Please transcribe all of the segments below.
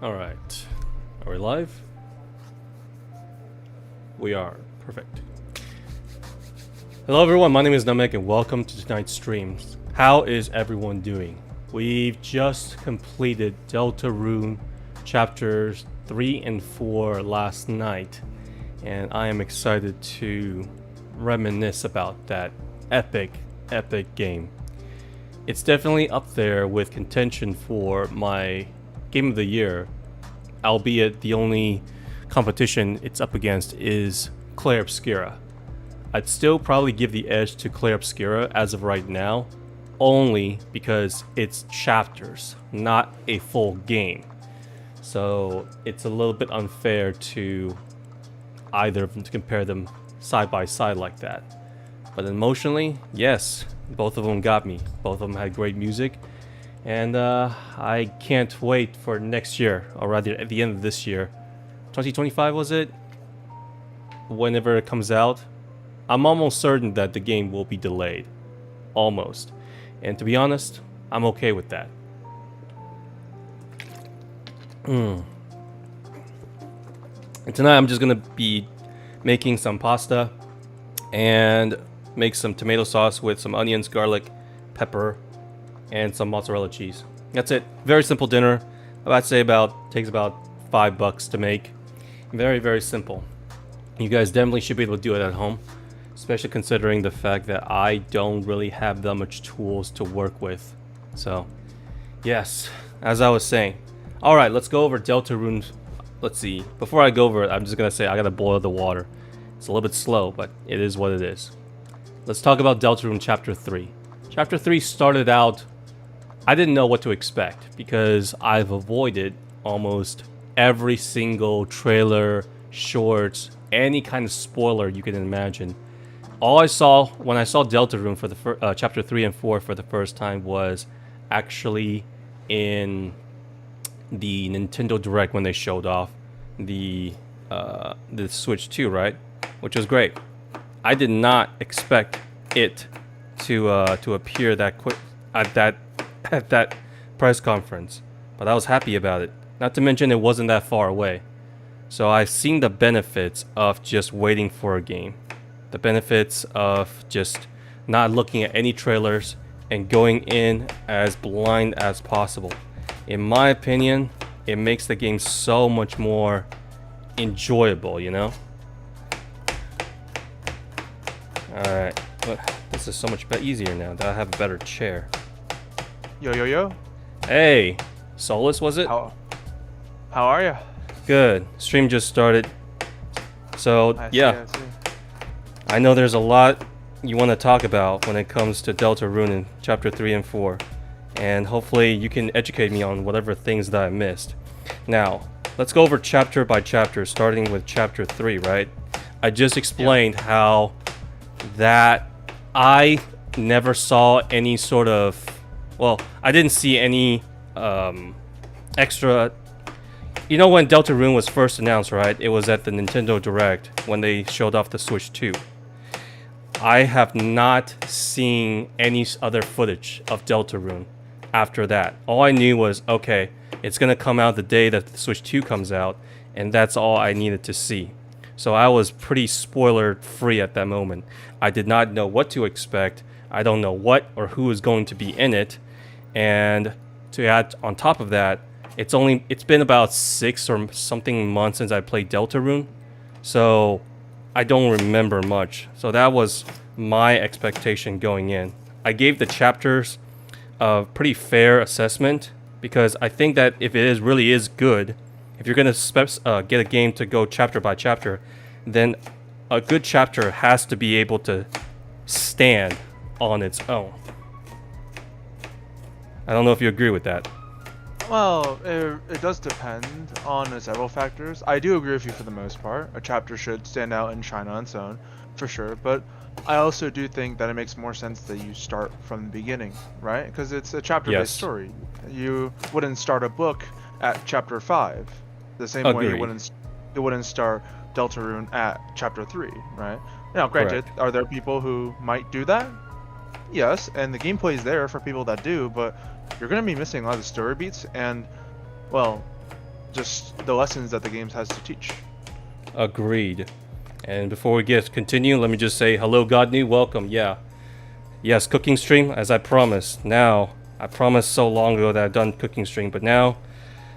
Alright. Are we live? We are. Perfect. Hello everyone, my name is Namek and welcome to tonight's streams. How is everyone doing? We've just completed Deltarune chapters 3 and 4 last night, and I am excited to reminisce about that epic game. It's definitely up there with contention for my game of the year, albeit the only competition it's up against is Clair Obscura. I'd still probably give the edge to Clair Obscura as of right now, only because it's chapters, not a full game. So it's a little bit unfair to either of them to compare them side by side like that. But emotionally, yes, both of them got me. Both of them had great music. And I can't wait for next year, or rather at the end of this year. 2025 was it? Whenever it comes out. I'm almost certain that the game will be delayed. Almost. And to be honest, I'm okay with that. And tonight I'm just gonna be making some pasta and make some tomato sauce with some onions, garlic, pepper, and some mozzarella cheese. That's it. Very simple dinner. I'd say takes about $5 to make. Very, very simple. You guys definitely should be able to do it at home, especially considering the fact that I don't really have that much tools to work with. So, yes, as I was saying. All right, let's go over Deltarune. Let's see. Before I go over it, I'm just gonna say I gotta boil the water. It's a little bit slow, but it is what it is. Let's talk about Deltarune Chapter 3. Chapter 3 started out, I didn't know what to expect because I've avoided almost every single trailer, shorts, any kind of spoiler you can imagine. All I saw when I saw Deltarune for the Chapter 3 and 4 for the first time was actually in the Nintendo Direct when they showed off the Switch 2, right? Which was great. I did not expect it to appear that quick at that press conference, but I was happy about it. Not to mention it wasn't that far away. So I've seen the benefits of just waiting for a game. The benefits of just not looking at any trailers and going in as blind as possible. In my opinion, it makes the game so much more enjoyable, you know? Alright, this is so much easier now that I have a better chair. Yo. Hey, Solus, was it? How are ya? Good. Stream just started. So, I yeah. see. I know there's a lot you want to talk about when it comes to Deltarune in Chapter 3 and 4. And hopefully you can educate me on whatever things that I missed. Now, let's go over chapter by chapter, starting with Chapter 3, right? I just explained how that I never saw any sort of... Well, I didn't see any extra... You know when Deltarune was first announced, right? It was at the Nintendo Direct when they showed off the Switch 2. I have not seen any other footage of Deltarune after that. All I knew was, okay, it's going to come out the day that the Switch 2 comes out, and that's all I needed to see. So I was pretty spoiler-free at that moment. I did not know what to expect. I don't know what or who is going to be in it. And to add on top of that, it's been about 6 or something months since I played Deltarune, so I don't remember much. So that was my expectation going in. I gave the chapters a pretty fair assessment because I think that if it really is good, if you're gonna get a game to go chapter by chapter, then a good chapter has to be able to stand on its own. I don't know if you agree with that. Well, it does depend on several factors. I do agree with you for the most part. A chapter should stand out and shine on its own, for sure. But I also do think that it makes more sense that you start from the beginning, right? Because it's a chapter-based story. You wouldn't start a book at chapter 5, the same way you wouldn't start Deltarune at chapter 3, right? Now, granted, Correct. are there people who might do that? Yes, and the gameplay is there for people that do, but you're going to be missing a lot of the story beats, and, well, just the lessons that the games has to teach. Agreed. And before we continue, let me just say hello, Godney. Welcome. Yeah. Yes, cooking stream, as I promised. Now, I promised so long ago that I'd done cooking stream, but now,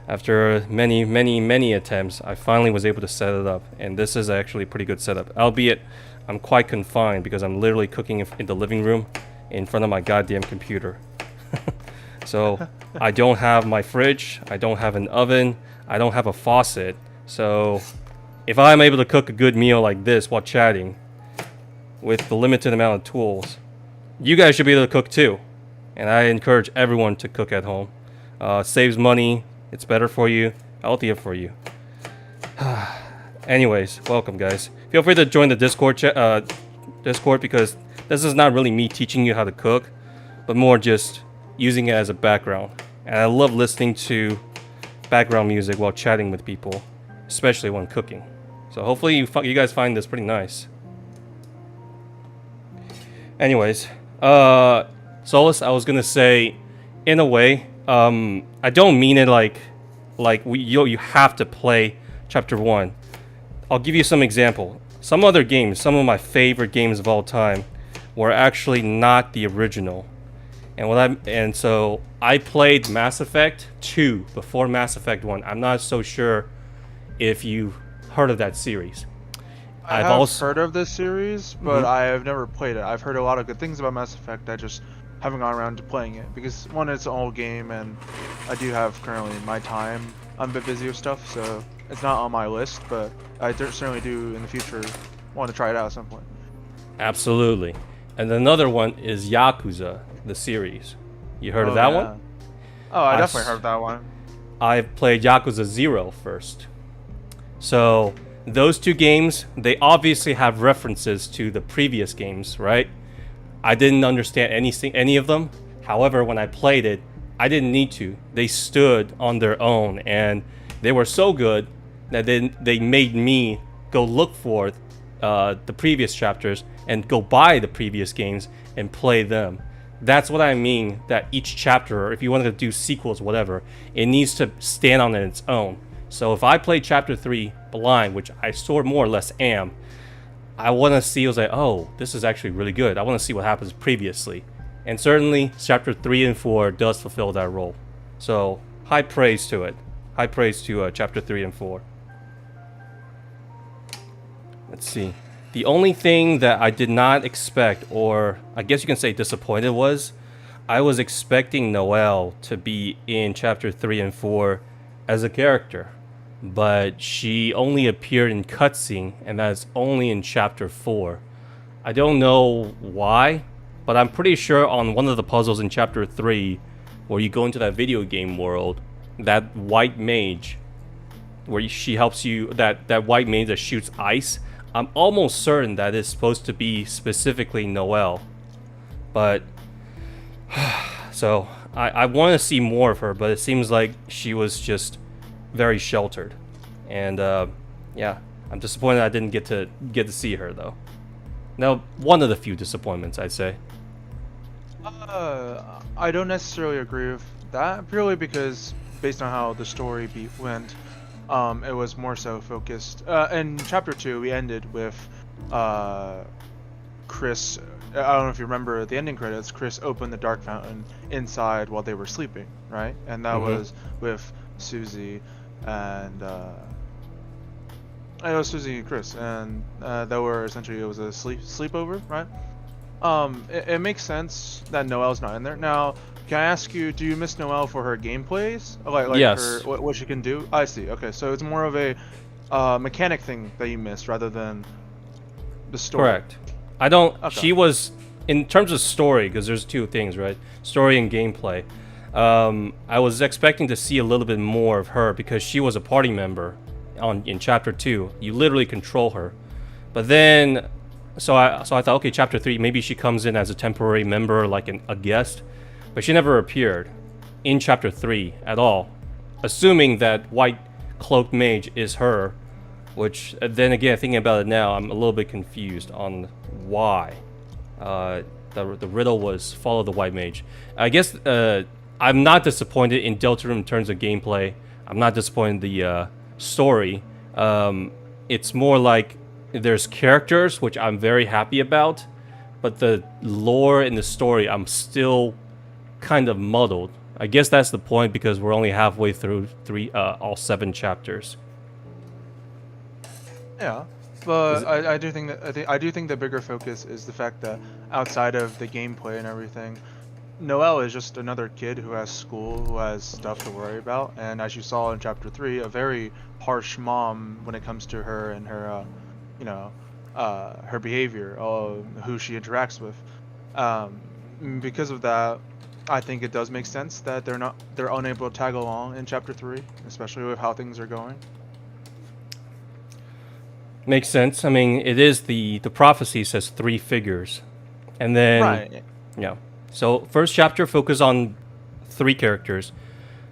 after many attempts, I finally was able to set it up. And this is actually a pretty good setup. Albeit, I'm quite confined because I'm literally cooking in the living room in front of my goddamn computer. So, I don't have my fridge, I don't have an oven, I don't have a faucet. So, if I'm able to cook a good meal like this while chatting, with the limited amount of tools, you guys should be able to cook too. And I encourage everyone to cook at home. Saves money, it's better for you, healthier for you. Anyways, welcome guys. Feel free to join the Discord because this is not really me teaching you how to cook, but more just using it as a background. And I love listening to background music while chatting with people, especially when cooking. So hopefully you guys find this pretty nice. Anyways, Solus, I was gonna say, in a way, I don't mean it like you have to play chapter 1. I'll give you some example. Some other games, some of my favorite games of all time, were actually not the original. And so I played Mass Effect 2 before Mass Effect 1. I'm not so sure if you've heard of that series. I've also heard of this series, but I have never played it. I've heard a lot of good things about Mass Effect. I just haven't gone around to playing it because one, it's an old game, and I do have currently my time. I'm a bit busy with stuff, so it's not on my list. But I certainly do in the future want to try it out at some point. Absolutely. And another one is Yakuza, the series. You heard of that one? Oh, I definitely heard of that one. I've played Yakuza 0 first. So those two games, they obviously have references to the previous games, right? I didn't understand any of them. However, when I played it, I didn't need to. They stood on their own, and they were so good that they made me go look for the previous chapters and go buy the previous games and play them. That's what I mean, that each chapter, or if you wanted to do sequels, whatever, it needs to stand on its own. So if I play chapter 3 blind, which I sort more or less am, I want to see, I was like, oh, this is actually really good. I want to see what happens previously. And certainly, chapter 3 and 4 does fulfill that role. So, high praise to it. High praise to chapter 3 and 4. Let's see. The only thing that I did not expect, or I guess you can say disappointed, was I was expecting Noelle to be in chapter 3 and 4 as a character. But she only appeared in cutscene, and that's only in chapter 4. I don't know why, but I'm pretty sure on one of the puzzles in chapter 3, where you go into that video game world, that white mage, where she helps you, that white mage that shoots ice, I'm almost certain that it's supposed to be specifically Noelle. But, so, I want to see more of her, but it seems like she was just very sheltered. And, yeah, I'm disappointed I didn't get to see her, though. Now, one of the few disappointments, I'd say. I don't necessarily agree with that, purely because, based on how the story beat went, it was more so focused. In chapter 2, we ended with Chris. I don't know if you remember the ending credits. Chris opened the Dark Fountain inside while they were sleeping, right? And that was with Susie and it was Susie and Chris, and they were essentially, it was a sleepover, right? It makes sense that Noelle's not in there. Now, can I ask you, do you miss Noelle for her gameplays? Like yes. her, what she can do? I see. Okay, so it's more of a mechanic thing that you miss rather than the story. Correct. I don't. Okay. She was, in terms of story, because there's two things, right? Story and gameplay. I was expecting to see a little bit more of her because she was a party member in chapter 2. You literally control her. But then, so I thought, okay, chapter 3, maybe she comes in as a temporary member, like a guest. But she never appeared in chapter 3 at all. Assuming that white cloaked mage is her, which then again, thinking about it now, I'm a little bit confused on why. The riddle was follow the white mage. I guess I'm not disappointed in Deltarune in terms of gameplay. I'm not disappointed in the story. It's more like there's characters, which I'm very happy about, but the lore in the story, I'm still kind of muddled. I guess that's the point because we're only halfway through all 7 chapters. Yeah, Is but it, I do think that I do think the bigger focus is the fact that outside of the gameplay and everything, Noelle is just another kid who has school, who has stuff to worry about, and as you saw in chapter 3, a very harsh mom when it comes to her and her, you know, her behavior, who she interacts with. Because of that, I think it does make sense that they're unable to tag along in chapter 3, especially with how things are going. makes sense. I mean, it is the prophecy says 3 figures, and then Right. yeah. So first chapter focus on 3 characters,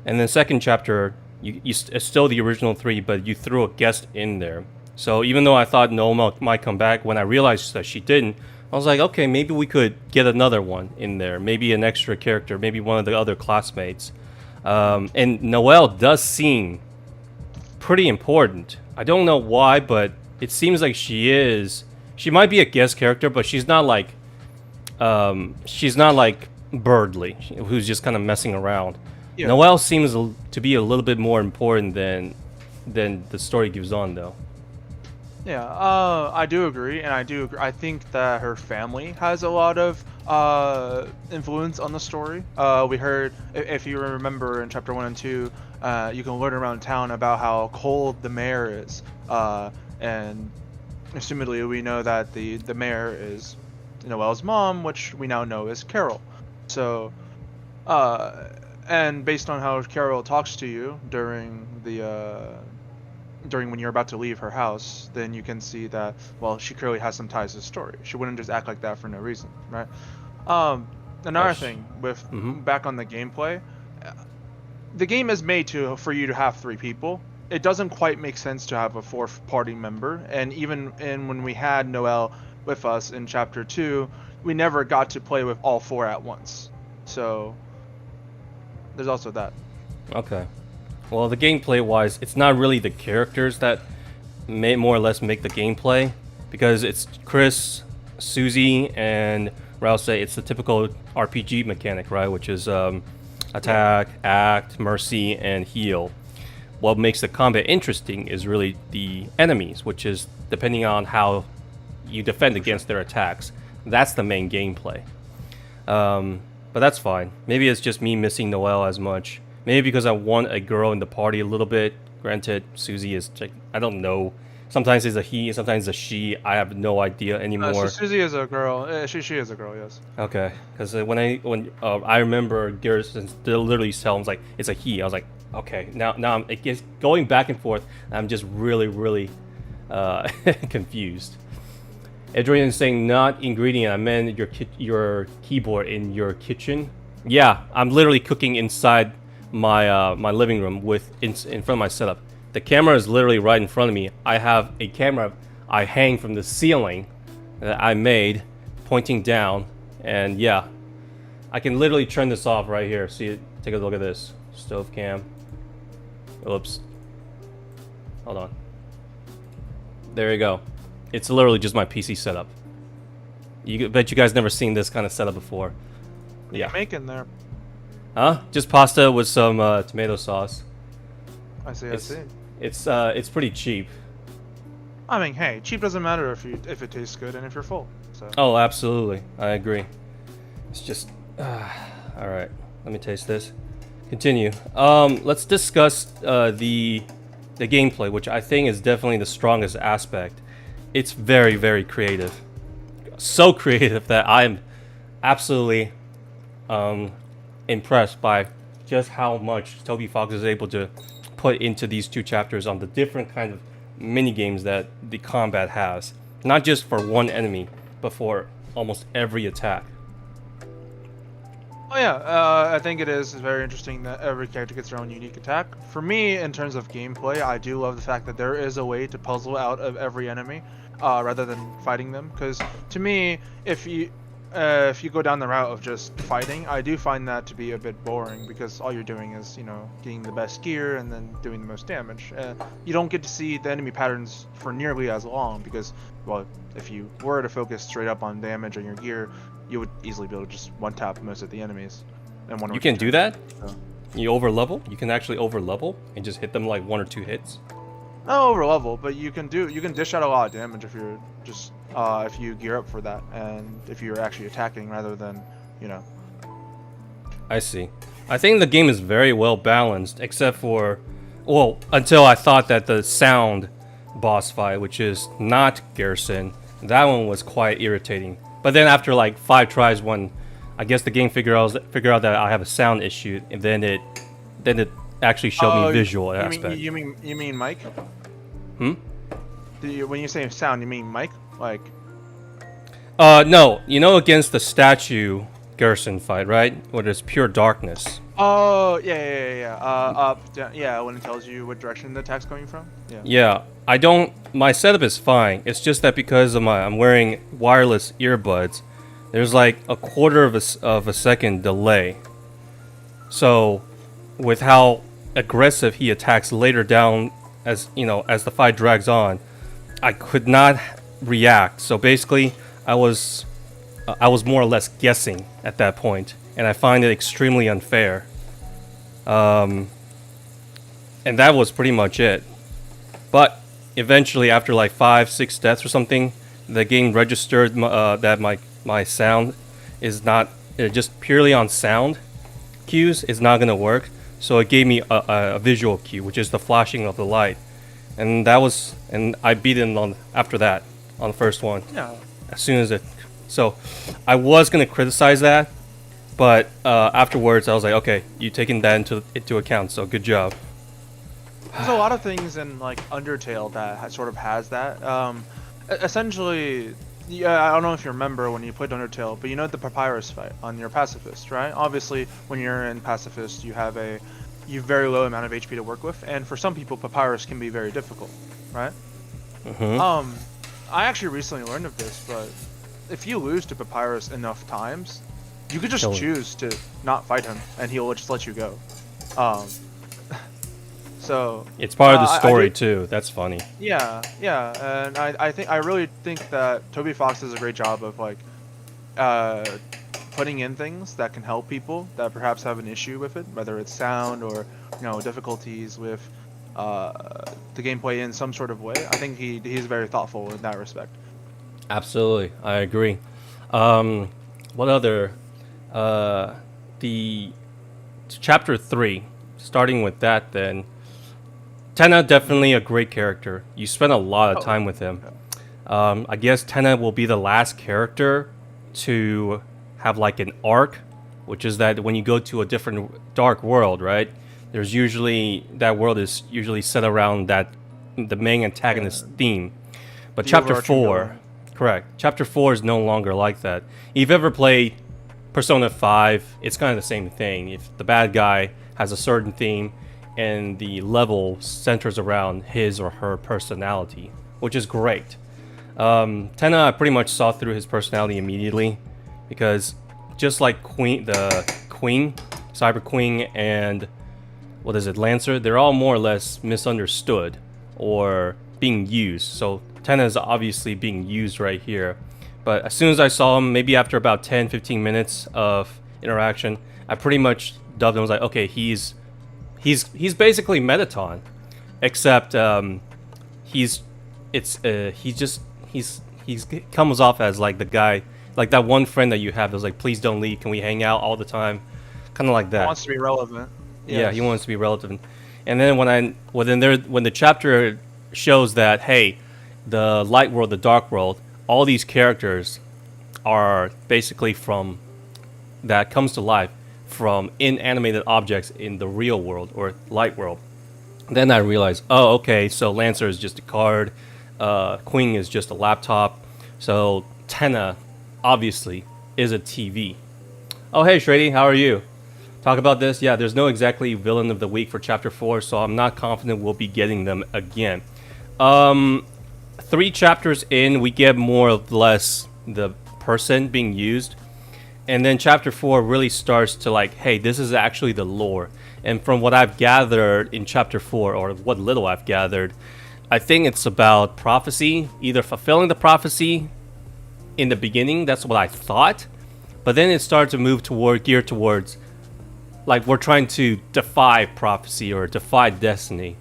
and then second chapter it's still the original 3, but you threw a guest in there. So even though I thought Noma might come back, when I realized that she didn't, I was like, okay, maybe we could get another one in there, maybe an extra character, maybe one of the other classmates. And Noelle does seem pretty important. I don't know why, but it seems like she is. She might be a guest character, but she's not like Birdley, who's just kind of messing around. Yeah. Noelle seems to be a little bit more important than the story gives on, though. Yeah, I do agree, and I think that her family has a lot of influence on the story. We heard, if you remember in chapter 1 and 2, you can learn around town about how cold the mayor is, and assumedly we know that the mayor is Noelle's mom, which we now know is Carol. So, and based on how Carol talks to you during when you're about to leave her house, then you can see that, well, she clearly has some ties to the story. She wouldn't just act like that for no reason, right? Another Yes. thing with Mhm. back on the gameplay, the game is made for you to have 3 people. It doesn't quite make sense to have a 4th party member, and even when we had Noelle with us in chapter 2, we never got to play with all 4 at once. So there's also that. Okay. Well, the gameplay wise, it's not really the characters that may more or less make the gameplay, because it's Chris, Susie, and Rouse. It's the typical RPG mechanic, right? Which is attack, act, mercy, and heal. What makes the combat interesting is really the enemies, which is depending on how you defend against their attacks. That's the main gameplay. But that's fine. Maybe it's just me missing Noelle as much. Maybe because I want a girl in the party a little bit. Granted, Susie is, I don't know. Sometimes it's a he, sometimes it's a she. I have no idea anymore. So Susie is a girl. She is a girl, yes. Okay, because when I remember Garrison still literally tells like it's a he. I was like, okay, now it gets going back and forth. I'm just really confused. Adrian is saying not ingredient. I meant your keyboard in your kitchen. Yeah, I'm literally cooking inside my my living room in front of my setup. The camera is literally right in front of me. I have a camera I hang from the ceiling that I made, pointing down, and yeah, I can literally turn this off right here. See, take a look at this stove cam. Oops. Hold on. There you go. It's literally just my PC setup. Bet you guys never seen this kind of setup before. What are you making there? Huh? Just pasta with some tomato sauce. I see. It's pretty cheap. I mean, hey, cheap doesn't matter if it tastes good and if you're full. So. Oh, absolutely. I agree. It's just all right. Let me taste this. Continue. Let's discuss the gameplay, which I think is definitely the strongest aspect. It's very creative. So creative that I'm absolutely impressed by just how much Toby Fox is able to put into these 2 chapters on the different kind of mini games that the combat has. Not just for one enemy, but for almost every attack. Oh yeah, I think it is very interesting that every character gets their own unique attack. For me, in terms of gameplay, I do love the fact that there is a way to puzzle out of every enemy, rather than fighting them. Because to me, if you if you go down the route of just fighting, I do find that to be a bit boring because all you're doing is, getting the best gear and then doing the most damage. You don't get to see the enemy patterns for nearly as long because, well, if you were to focus straight up on damage on your gear, you would easily be able to just one-tap most of the enemies. In one or You two can do turns. that? So. You over level? You can actually over level and just hit them like 1 or 2 hits? Not over level, but you can dish out a lot of damage if you're just if you gear up for that and if you're actually attacking rather than, I see. I think the game is very well balanced, except for, well, until I thought that the sound boss fight, which is not Garrison, that one was quite irritating. But then after like 5 tries, when I guess the game figured out that I have a sound issue, and then it actually showed me visual aspect. You mean Mike? Hmm? When you say sound, you mean Mike? Like No, against the statue Garrison fight, right? Where there's pure darkness. Oh, yeah. Up, down, yeah, when it tells you what direction the attack's coming from. Yeah. Yeah, my setup is fine. It's just that because I'm wearing wireless earbuds, there's like a quarter of a second delay. So, with how aggressive he attacks later down, as the fight drags on, I could not react. So basically, I was more or less guessing at that point, and I find it extremely unfair. And that was pretty much it. But eventually, after like 5-6 deaths or something, the game registered that my sound is not just purely on sound cues is not gonna work. So it gave me a visual cue, which is the flashing of the light, and I beat it after that on the first one. Yeah. As soon as it, so I was gonna criticize that, but afterwards I was like, okay, you taking that into account, so good job. There's a lot of things in like Undertale that sort of has that. Essentially, yeah, I don't know if you remember when you played Undertale, but the Papyrus fight on your Pacifist, right? Obviously, when you're in Pacifist, you have very low amount of HP to work with, and for some people, Papyrus can be very difficult, right? Mm-hmm. I actually recently learned of this, but if you lose to Papyrus enough times, you could just Kill him. choose to not fight him, and he'll just let you go. So It's part of the I story do- too. That's funny. Yeah, and I really think that Toby Fox does a great job of like putting in things that can help people that perhaps have an issue with it, whether it's sound or difficulties with the gameplay in some sort of way. I think he's very thoughtful in that respect. Absolutely, I agree. What other? The chapter 3, starting with that then. Tenna, definitely a great character. You spend a lot of time with him. I guess Tenna will be the last character to have like an arc, which is that when you go to a different dark world, right? That world is usually set around the main antagonist theme. But The chapter overarching 4, villain. correct. Chapter 4 is no longer like that. If you've ever played Persona 5, it's kind of the same thing. If the bad guy has a certain theme, and the level centers around his or her personality, which is great. Tenna, I pretty much saw through his personality immediately, because just like Cyber Queen, and Lancer, they're all more or less misunderstood or being used. So Tenna is obviously being used right here. But as soon as I saw him, maybe after about 10-15 minutes of interaction, I pretty much dubbed him. I was like, okay, he's basically Mettaton, except he comes off as like the guy, like that one friend that you have that's like, please don't leave, can we hang out all the time, kind of like that. He wants to be relevant. Yeah, he wants to be relevant. And then when the chapter shows that, hey, the light world, the dark world, all these characters are basically from that comes to life from inanimated objects in the real world or light world. Then I realized, oh, okay, so Lancer is just a card, Queen is just a laptop, so Tenna obviously is a TV. Oh, hey, Shrady, how are you? Talk about this? Yeah, there's no exactly villain of the week for chapter 4, so I'm not confident we'll be getting them again. 3 chapters in, we get more or less the person being used. And then chapter 4 really starts to like, hey, this is actually the lore. And from what I've gathered in chapter 4, or what little I've gathered, I think it's about prophecy, either fulfilling the prophecy in the beginning. That's what I thought. But then it started to move geared towards, like, we're trying to defy prophecy or defy destiny.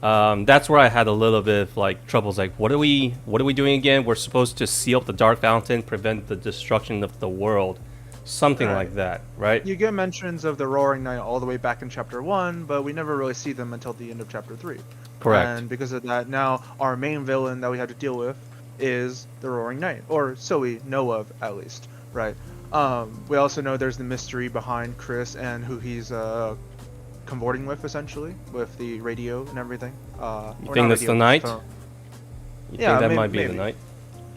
That's where I had a little bit of like troubles. Like, what are we doing again? We're supposed to seal up the Dark Fountain, prevent the destruction of the world. Something like that, right? You get mentions of the Roaring Knight all the way back in chapter 1, but we never really see them until the end of chapter 3. Correct. And because of that, now our main villain that we have to deal with is the Roaring Knight, or so we know of at least, right? We also know there's the mystery behind Chris and who he's convorting with, essentially, with the radio and everything. You think that's the Knight? You think that might be maybe. the Knight?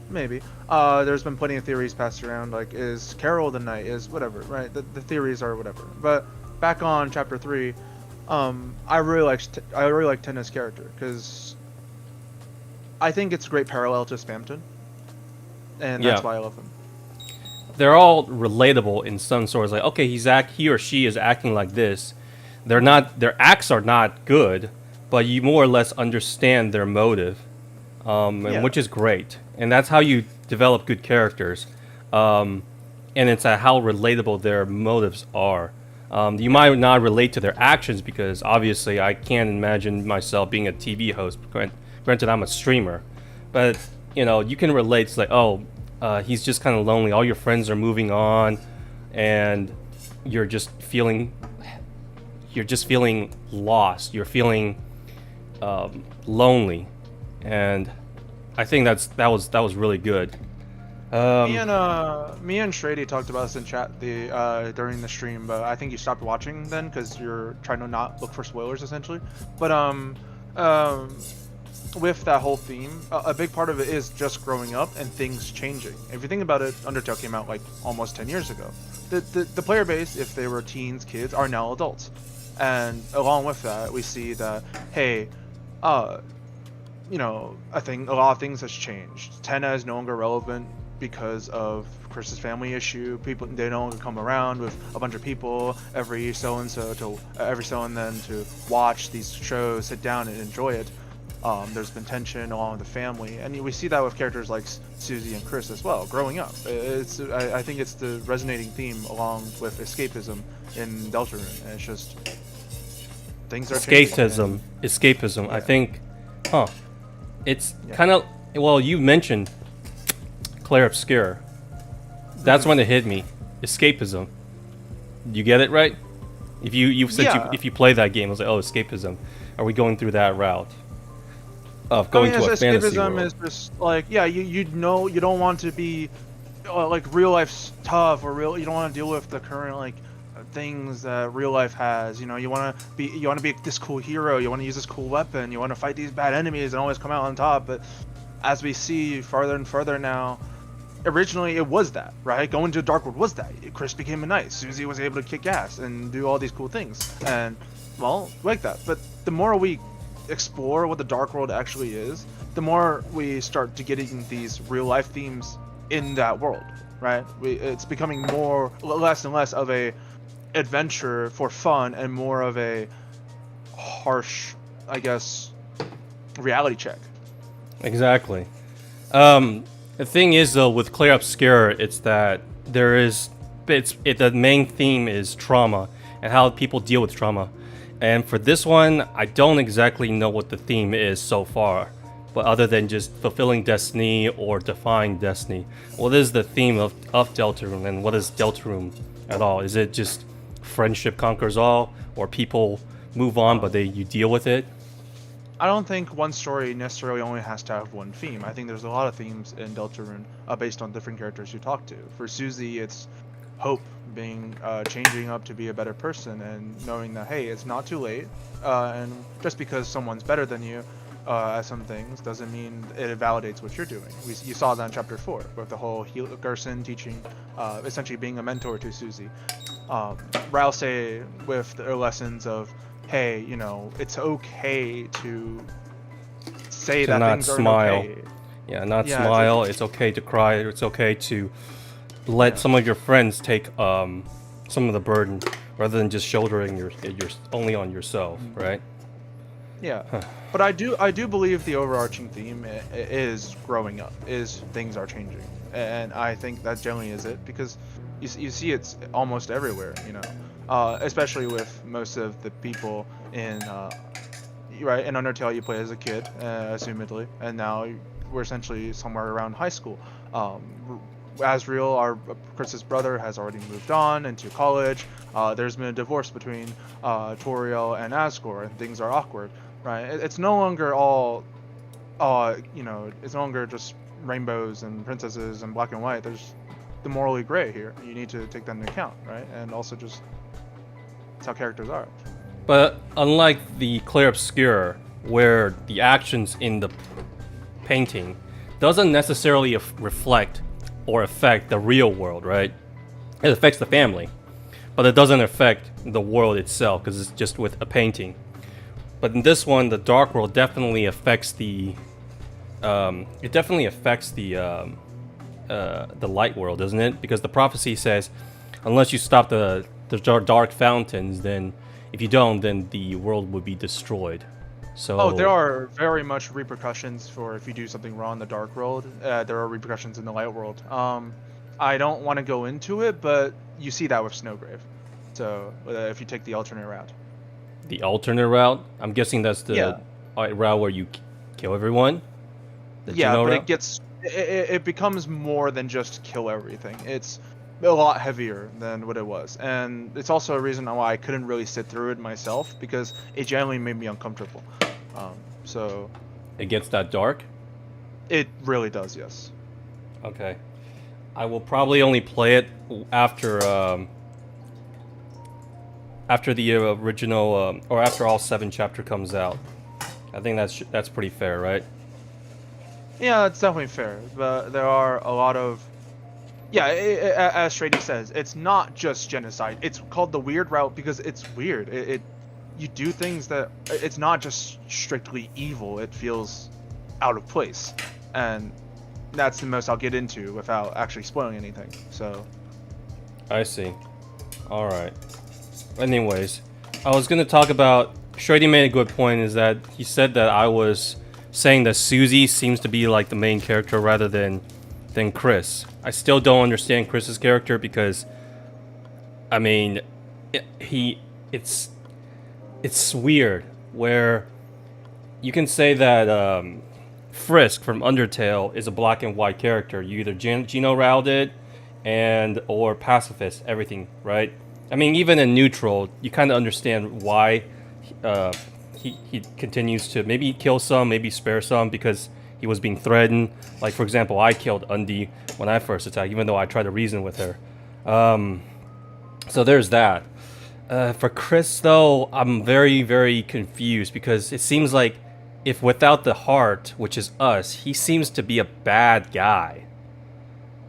Maybe. There's been plenty of theories passed around, like, is Carol the Knight, is whatever, right? The theories are whatever. But back on chapter 3, I really like Tenna's character, because I think it's a great parallel to Spamton, and that's why I love him. They're all relatable in some sort. Like, okay, he or she is acting like this. Their acts are not good, but you more or less understand their motive, which is great. And that's how you develop good characters. And it's how relatable their motives are. You might not relate to their actions, because obviously I can't imagine myself being a TV host. Granted, I'm a streamer. But, you can relate to, like, he's just kind of lonely. All your friends are moving on, and you're just feeling lost. You're feeling lonely. And I think that was really good. Me and Shrady talked about this in chat during the stream, but I think you stopped watching then because you're trying to not look for spoilers, essentially. But with that whole theme, a big part of it is just growing up and things changing. If you think about it, Undertale came out like almost 10 years ago. The player base, if they were teens, kids, are now adults, and along with that, we see that, hey, I think a lot of things has changed. Tenna is no longer relevant because of Chris's family issue. They no longer come around with a bunch of people every so and then to watch these shows, sit down and enjoy it. There's been tension along with the family, and we see that with characters like Susie and Chris as well, growing up. I think it's the resonating theme along with escapism in Deltarune, and it's just things are changing. Escapism. Yeah. I think, it's kind of, well, you mentioned Claire Obscure. That's when it hit me. Escapism. You get it right? If you said if you play that game, I was like, oh, escapism. Are we going through that route of going to a fantasy world? Escapism is just like, you don't want to be like real life's tough, or you don't want to deal with the current like things that real life has. You want to be this cool hero, you want to use this cool weapon, you want to fight these bad enemies and always come out on top. But as we see farther and further now, originally it was that, right? Going to the Dark World was that. Chris became a knight, Susie was able to kick ass and do all these cool things, and well, like that. But the more we explore what the Dark World actually is, the more we start to get into these real life themes in that world, right? It's becoming less and less of a adventure for fun and more of a harsh, I guess, reality check. Exactly. The thing is, though, with Claire Obscure, it's that the main theme is trauma and how people deal with trauma. And for this one, I don't exactly know what the theme is so far, but other than just fulfilling destiny or defying destiny. What is the theme of Deltarune, and what is Deltarune at all? Is it just friendship conquers all, or people move on but you deal with it? I don't think one story necessarily only has to have one theme. I think there's a lot of themes in Deltarune based on different characters you talk to. For Susie, it's hope, changing up to be a better person, and knowing that, hey, it's not too late, and just because someone's better than you at some things doesn't mean it validates what you're doing. You saw that in chapter 4 with the whole Gerson teaching, essentially being a mentor to Susie. Rousey with the lessons of, hey, it's okay to say that not things smile. aren't okay. Smile. It's okay to cry. It's okay to let Yeah. some of your friends take some of the burden rather than just shouldering your only on yourself, Mhm. right? Yeah, but I do believe the overarching theme is growing up, is things are changing, and I think that generally is it because you see it's almost everywhere, especially with most of the people in right in Undertale you play as a kid, assumedly, and now we're essentially somewhere around high school. Asriel, our Chris's brother, has already moved on into college. There's been a divorce between Toriel and Asgore, and things are awkward. Right? It's no longer all, it's no longer just rainbows and princesses and black and white. There's the morally gray here. You need to take that into account, right? And also just it's how characters are. But unlike the Clair Obscur, where the actions in the painting doesn't necessarily reflect or affect the real world, right? It affects the family, but it doesn't affect the world itself because it's just with a painting. But in this one, the dark world definitely affects the light world, doesn't it? Because the prophecy says, unless you stop the dark fountains, then if you don't, then the world would be destroyed. Oh, there So are very much repercussions for if you do something wrong in the dark world. There are repercussions in the light world. I don't want to go into it, but you see that with Snowgrave. So if you take the alternate route. the alternate route, I'm guessing that's the Yeah. route where you kill everyone, the Yeah, Geno but route. it becomes more than just kill everything. It's a lot heavier than what it was, and it's also a reason why I couldn't really sit through it myself because it generally made me uncomfortable. So It gets that dark. it really does, yes. Okay, I will probably only play it after after the original or after all 7 chapter comes out. I think that's pretty fair, right? Yeah, that's definitely fair, but there are a lot of yeah. As Shady says, it's not just genocide. It's called the weird route because it's weird. You do things that it's not just strictly evil. It feels out of place, and that's the most I'll get into without actually spoiling anything. So I see. All right. Anyways, I was gonna talk about. Shreddy made a good point. Is that he said that I was saying that Susie seems to be like the main character rather than Chris. I still don't understand Chris's character because, I mean, he it's weird where you can say that Frisk from Undertale is a black and white character. You either Geno Rowd it and or pacifist everything, right? I mean, even in neutral, you kind of understand why uh, he continues to maybe kill some, maybe spare some because he was being threatened. Like for example, I killed Undy when I first attacked, even though I tried to reason with her. So there's that. For Chris, though, I'm very, very confused because it seems like if without the heart, which is us, he seems to be a bad guy.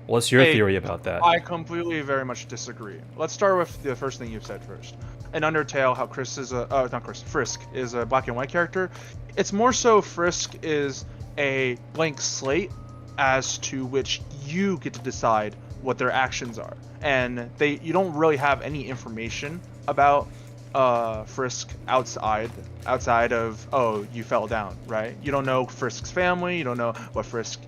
What's your I theory about that? I completely very much disagree. Let's start with the first thing you've said first. In Undertale, how Chris is a not Chris, Frisk is a black and white character. It's more so Frisk is a blank slate as to which you get to decide what their actions are, and you don't really have any information about Frisk outside of oh you fell down, right? You don't know Frisk's family, you don't know what Frisk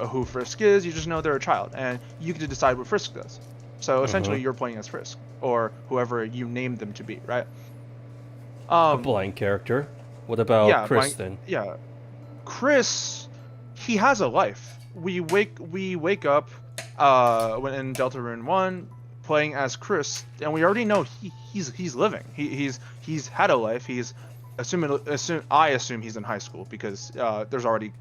who Frisk is, you just know they're a child and you get to decide what Frisk does. So Mm-hmm. essentially you're playing as Frisk or whoever you named them to be, right? A um blind character. What about yeah Chris my then? yeah Chris, he has a life. We wake up when in Deltarune 1 playing as Chris, and we already know he's living. He's had a life. He's I assume he's in high school because there's already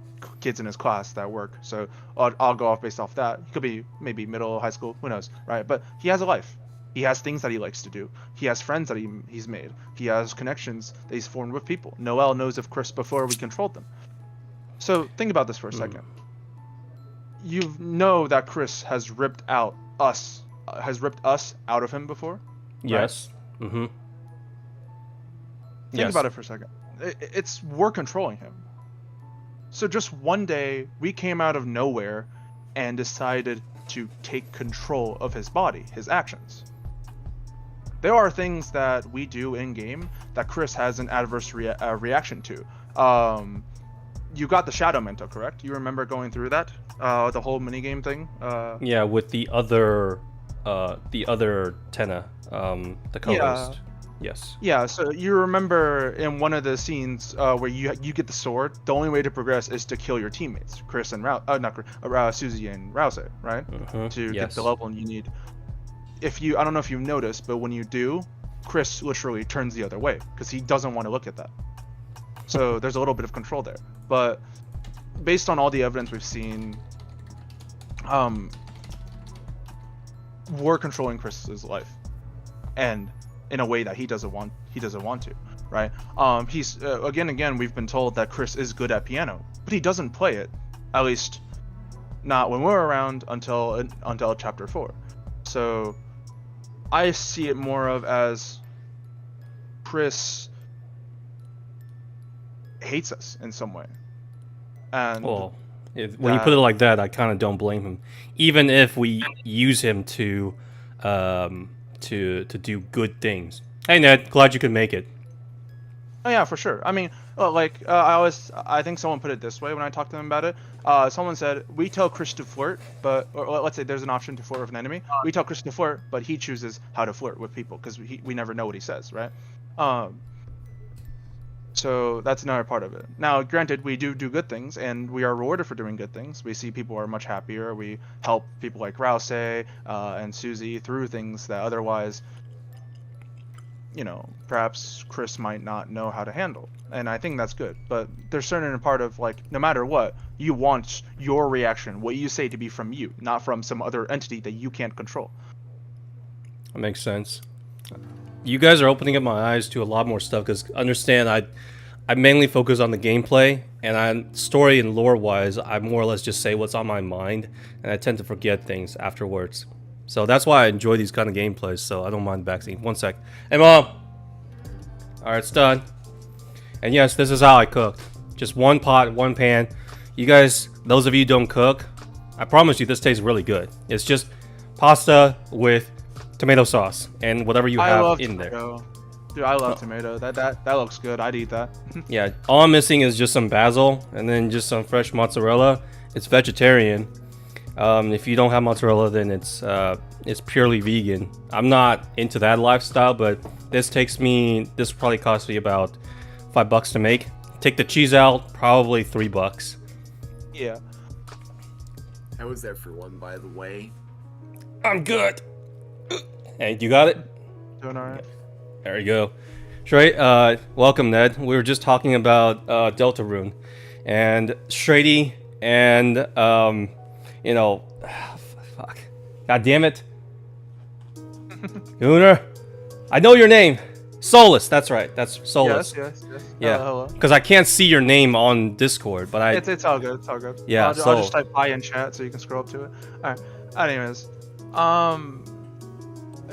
kids in his class that work. So I'll go off based off that. He could be maybe middle high school, who knows, right? But he has a life. He has things that he likes to do. He has friends that he's made. He has connections that he's formed with people. Noelle knows of Chris before we controlled them. So think about this for a Hmm. second. You know that Chris has ripped us out of him before, right? Yes. Mm-hmm. Think about Yes. it for a second. We're controlling him. So just one day we came out of nowhere and decided to take control of his body, his actions. There are things that we do in game that Chris has an adverse reaction to. You got the Shadow Mento, correct? You remember going through that, the whole minigame thing? Yeah, with the other Tenna, the co-host. Yes. Yeah, so you remember in one of the scenes where you get the sword, the only way to progress is to kill your teammates, Chris and Susie and Rouse, right? To get the level you need. I don't know if you've noticed, but when you do, Chris literally turns the other way because he doesn't want to look at that. So there's a little bit of control there. But based on all the evidence we've seen, we're controlling Chris's life, and in a way that he doesn't want to, right? He's again we've been told that Chris is good at piano, but he doesn't play it, at least not when we're around until chapter 4. So I see it more of as Chris hates us in some way. And well, when you put it like that, I kind of don't blame him, even if we use him to do good things. Hey Ned, glad you could make it. Oh yeah, for sure. I mean, I think someone put it this way when I talked to them about it. Someone said, we tell Chris to flirt, or let's say there's an option to flirt with an enemy. We tell Chris to flirt, but he chooses how to flirt with people because we never know what he says, right? So that's another part of it. Now, granted, we do good things, and we are rewarded for doing good things. We see people are much happier. We help people like Rouse and Susie through things that otherwise, perhaps Chris might not know how to handle. And I think that's good. But there's certain part of, like, no matter what, you want your reaction, what you say, to be from you, not from some other entity that you can't control. That makes sense. You guys are opening up my eyes to a lot more stuff, because understand, I mainly focus on the gameplay, and on story and lore wise, I more or less just say what's on my mind, and I tend to forget things afterwards. So that's why I enjoy these kind of gameplays, so I don't mind backseat. One sec. Hey Mom! Alright, it's done. And yes, this is how I cooked. Just one pot, one pan. You guys, those of you who don't cook, I promise you this tastes really good. It's just pasta with tomato sauce and whatever you have in there. Dude, I love tomato. That looks good. I'd eat that. Yeah, all I'm missing is just some basil and then just some fresh mozzarella. It's vegetarian. If you don't have mozzarella, then it's purely vegan. I'm not into that lifestyle, but this probably cost me about $5 to make. Take the cheese out, probably $3. Yeah. I was there for one, by the way. I'm good. Hey, you got it? Doing alright. There you go. Straight, welcome Ned. We were just talking about Deltarune and Strady and fuck. God damn it. Gunnar. I know your name. Solus, that's right. That's Solus. Yes. Yeah. Hello. Because I can't see your name on Discord, but It's all good. It's all good. Yeah. I'll just type hi in chat so you can scroll up to it. Alright. Anyways,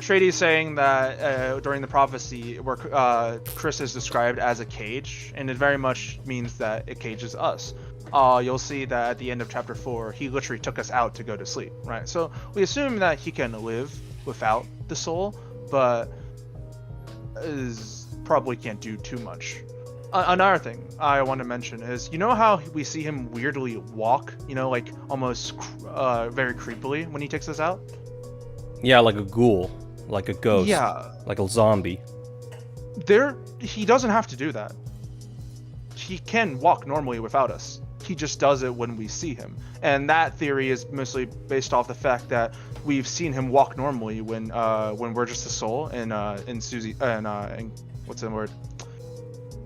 Shady's saying that during the prophecy, where Chris is described as a cage, and it very much means that it cages us. You'll see that at the end of chapter 4, he literally took us out to go to sleep, right? So we assume that he can live without the soul, but probably can't do too much. Another thing I want to mention is, how we see him weirdly walk, like almost very creepily when he takes us out? Yeah, like a ghoul, like a ghost, yeah, like a zombie. He doesn't have to do that. He can walk normally without us. He just does it when we see him, and that theory is mostly based off the fact that we've seen him walk normally when we're just a soul in Susie and what's the word,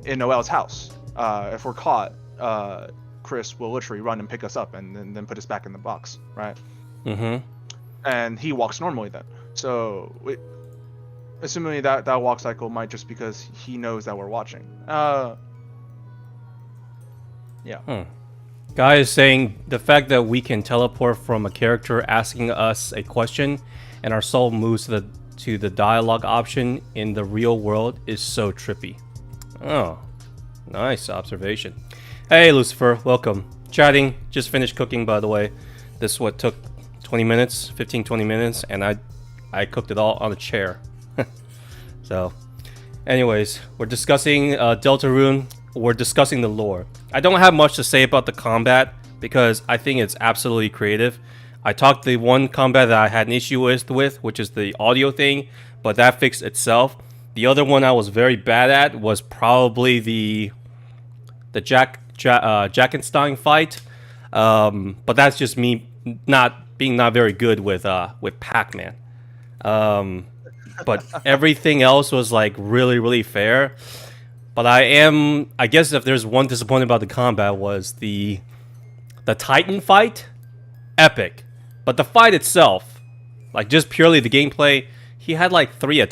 in Noelle's house. If we're caught, Chris will literally run and pick us up and then put us back in the box, right? Mm-hmm. And he walks normally then. So assuming that walk cycle might just because he knows that we're watching. Yeah. Guy is saying the fact that we can teleport from a character asking us a question and our soul moves to the dialogue option in the real world is so trippy. Oh, nice observation. Hey Lucifer, welcome. Chatting, just finished cooking by the way. This took 20 minutes, 15, 20 minutes, and I cooked it all on a chair. So, anyways, we're discussing Deltarune. We're discussing the lore. I don't have much to say about the combat because I think it's absolutely creative. I talked the one combat that I had an issue with, which is the audio thing, but that fixed itself. The other one I was very bad at was probably the Jackenstein fight, but that's just me not very good with Pac-Man. But everything else was like really fair. But I guess if there's one disappointment about the combat was the Titan fight, epic. But the fight itself, like just purely the gameplay, he had like 3 or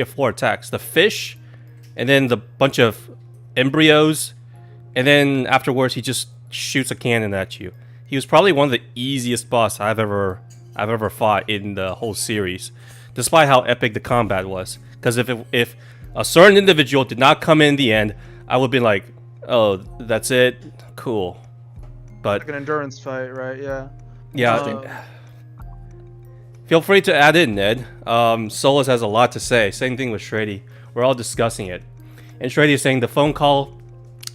4 attacks. The fish, and then the bunch of embryos, and then afterwards he just shoots a cannon at you. He was probably one of the easiest boss I've ever fought in the whole series, despite how epic the combat was. Because if a certain individual did not come in the end, I would be like, oh, that's it, cool. But Like an endurance fight, right? Yeah. yeah. Feel free to add in, Ned. Solus has a lot to say. Same thing with Shreddy. We're all discussing it. And Shreddy is saying the phone call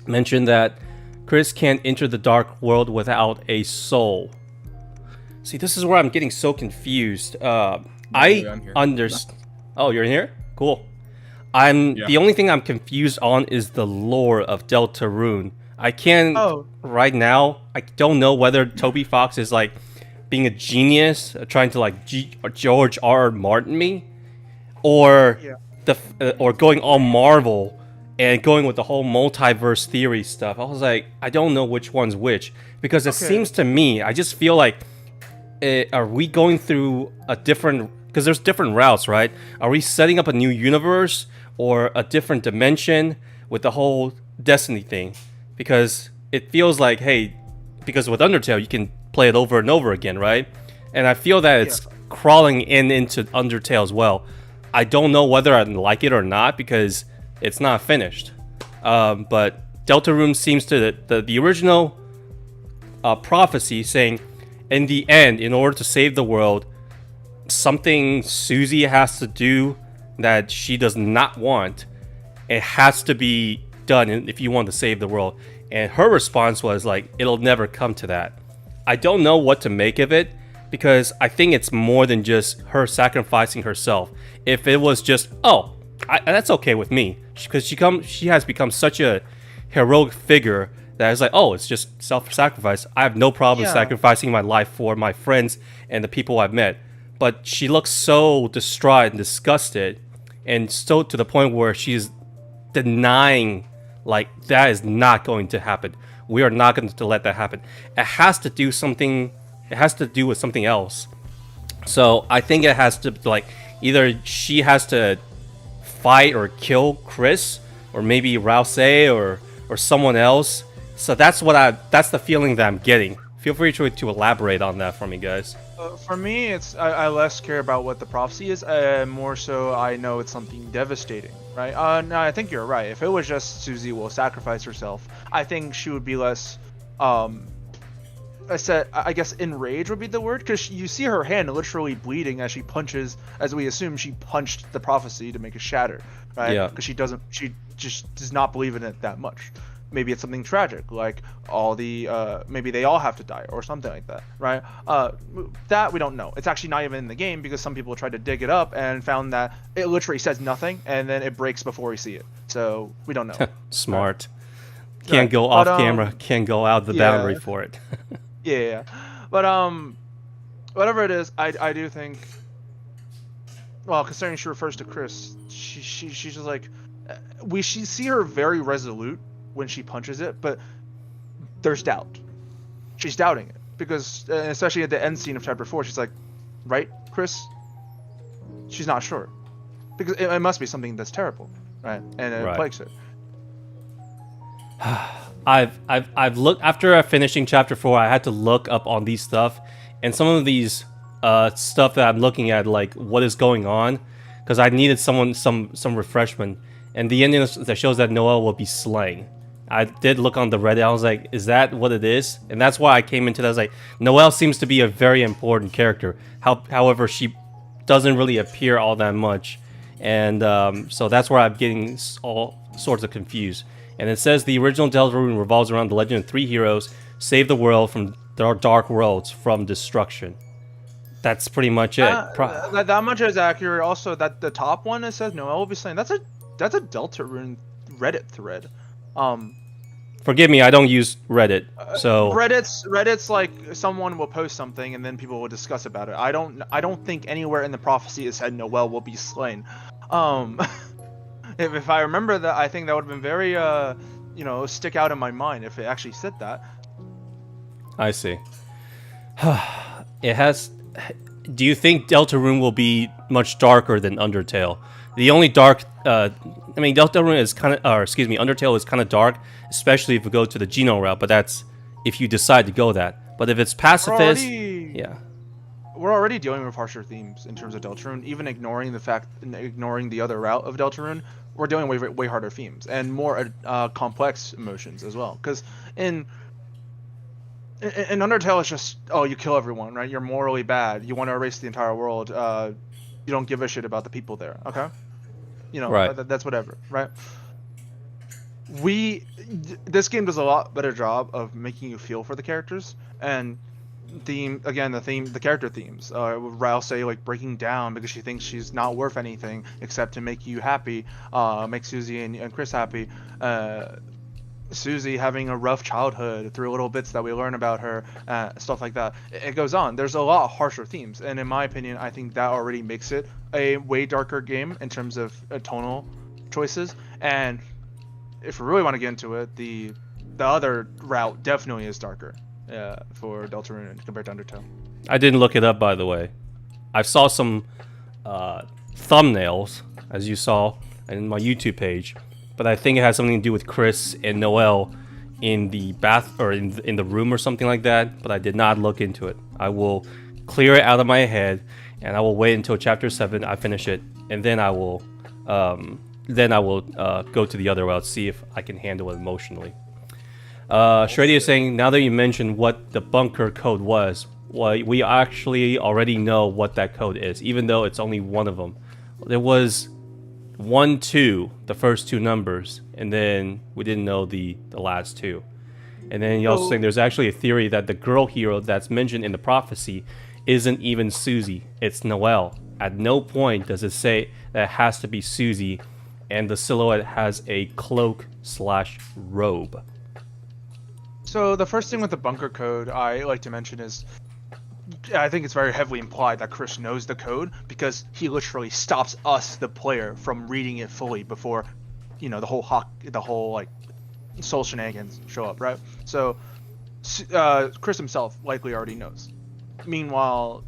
mentioned that Chris can't enter the dark world without a soul. See, this is where I'm getting so confused. I understand. Oh, you're in here? Cool. The only thing I'm confused on is the lore of Deltarune. I can't right now. I don't know whether Toby Fox is like being a genius, trying to like George R. Martin me, or or going all Marvel and going with the whole multiverse theory stuff. I was like, I don't know which one's which, because it seems to me, I just feel like, are we going through a different? Because there's different routes, right? Are we setting up a new universe or a different dimension with the whole Destiny thing? Because it feels like, hey, because with Undertale you can play it over and over again, right? And I feel that it's crawling into Undertale as well. I don't know whether I like it or not because it's not finished. But Deltarune seems to the original prophecy saying, in the end, in order to save the world, something Susie has to do that she does not want. It has to be done if you want to save the world. And her response was like, it'll never come to that. I don't know what to make of it, because I think it's more than just her sacrificing herself. If it was just, that's okay with me, because she has become such a heroic figure that it's like, it's just self-sacrifice. I have no problem sacrificing my life for my friends and the people I've met. But she looks so distraught and disgusted, and so to the point where she's denying, like, that is not going to happen. We are not going to let that happen. It has to do something. It has to do with something else. So I think it has to, like, either she has to fight or kill Chris, or maybe Rouse or someone else. So that's the feeling that I'm getting. Feel free to elaborate on that for me, guys. For me, I less care about what the prophecy is. More so, I know it's something devastating, right? No, I think you're right. If it was just Susie will sacrifice herself, I think she would be less. I guess enraged would be the word, because you see her hand literally bleeding as she punches, as we assume she punched the prophecy to make it shatter, right? Yeah. Because she just does not believe in it that much. Maybe it's something tragic, like maybe they all have to die or something like that, right? That we don't know. It's actually not even in the game, because some people tried to dig it up and found that it literally says nothing, and then it breaks before we see it. So we don't know. Smart. Right. Can't go off camera. Can't go out the boundary for it. Yeah. But whatever it is, I do think. Well, considering she refers to Chris, she's just like, we see her very resolute when she punches it, but there's doubt. She's doubting it, because especially at the end scene of chapter 4, she's like, right, Chris? She's not sure, because it must be something that's terrible, right? And it plagues her. I've looked after finishing chapter 4. I had to look up on these stuff, and some of these stuff that I'm looking at, like what is going on, because I needed some refreshment. And the ending that shows that Noel will be slain, I did look on the Reddit. I was like, is that what it is? And that's why I came into that. I was like, Noelle seems to be a very important character. However, she doesn't really appear all that much. And so that's where I'm getting all sorts of confused. And it says the original Deltarune revolves around the legend of three heroes save the world from dark worlds from destruction. That's pretty much it. That much is accurate. Also, that the top one, it says Noelle will be slain. That's a Deltarune Reddit thread. Forgive me, I don't use Reddit, so Reddit's like someone will post something and then people will discuss about it. I don't think anywhere in the prophecy it said Noelle will be slain. If I remember that, I think that would have been very stick out in my mind if it actually said that. I see. It has. Do you think Deltarune will be much darker than Undertale? The only dark, Deltarune is Undertale is kind of dark, especially if we go to the Geno route. But that's if you decide to go that. But if it's pacifist, yeah, we're already dealing with harsher themes in terms of Deltarune. Even ignoring the other route of Deltarune, we're dealing with way harder themes and more complex emotions as well. Because in Undertale, it's just, you kill everyone, right? You're morally bad. You want to erase the entire world. You don't give a shit about the people there. Okay. Right. That's whatever, right? This game does a lot better job of making you feel for the characters and the character themes. I'll say like breaking down because she thinks she's not worth anything except to make you happy, make Susie and Chris happy. Susie having a rough childhood through little bits that we learn about her, stuff like that. It goes on. There's a lot harsher themes, and in my opinion, I think that already makes it a way darker game in terms of tonal choices. And if we really want to get into it, the other route definitely is darker for Deltarune compared to Undertale. I didn't look it up, by the way. I saw some thumbnails, as you saw, in my YouTube page. But I think it has something to do with Chris and Noelle in the bath or in the room or something like that. But I did not look into it. I will clear it out of my head, and I will wait until chapter 7. I finish it, and then I will go to the other route, see if I can handle it emotionally. Shreddy is saying, now that you mentioned what the bunker code was, well, we actually already know what that code is, even though it's only one of them. There was 1, 2, the first two numbers, and then we didn't know the last two. And then you're also saying there's actually a theory that the girl hero that's mentioned in the prophecy isn't even Susie, it's Noelle. At no point does it say that it has to be Susie, and the silhouette has a cloak/robe. So the first thing with the bunker code I like to mention is I think it's very heavily implied that Chris knows the code because he literally stops us, the player, from reading it fully before, the whole like soul shenanigans show up, right? So Chris himself likely already knows. Meanwhile,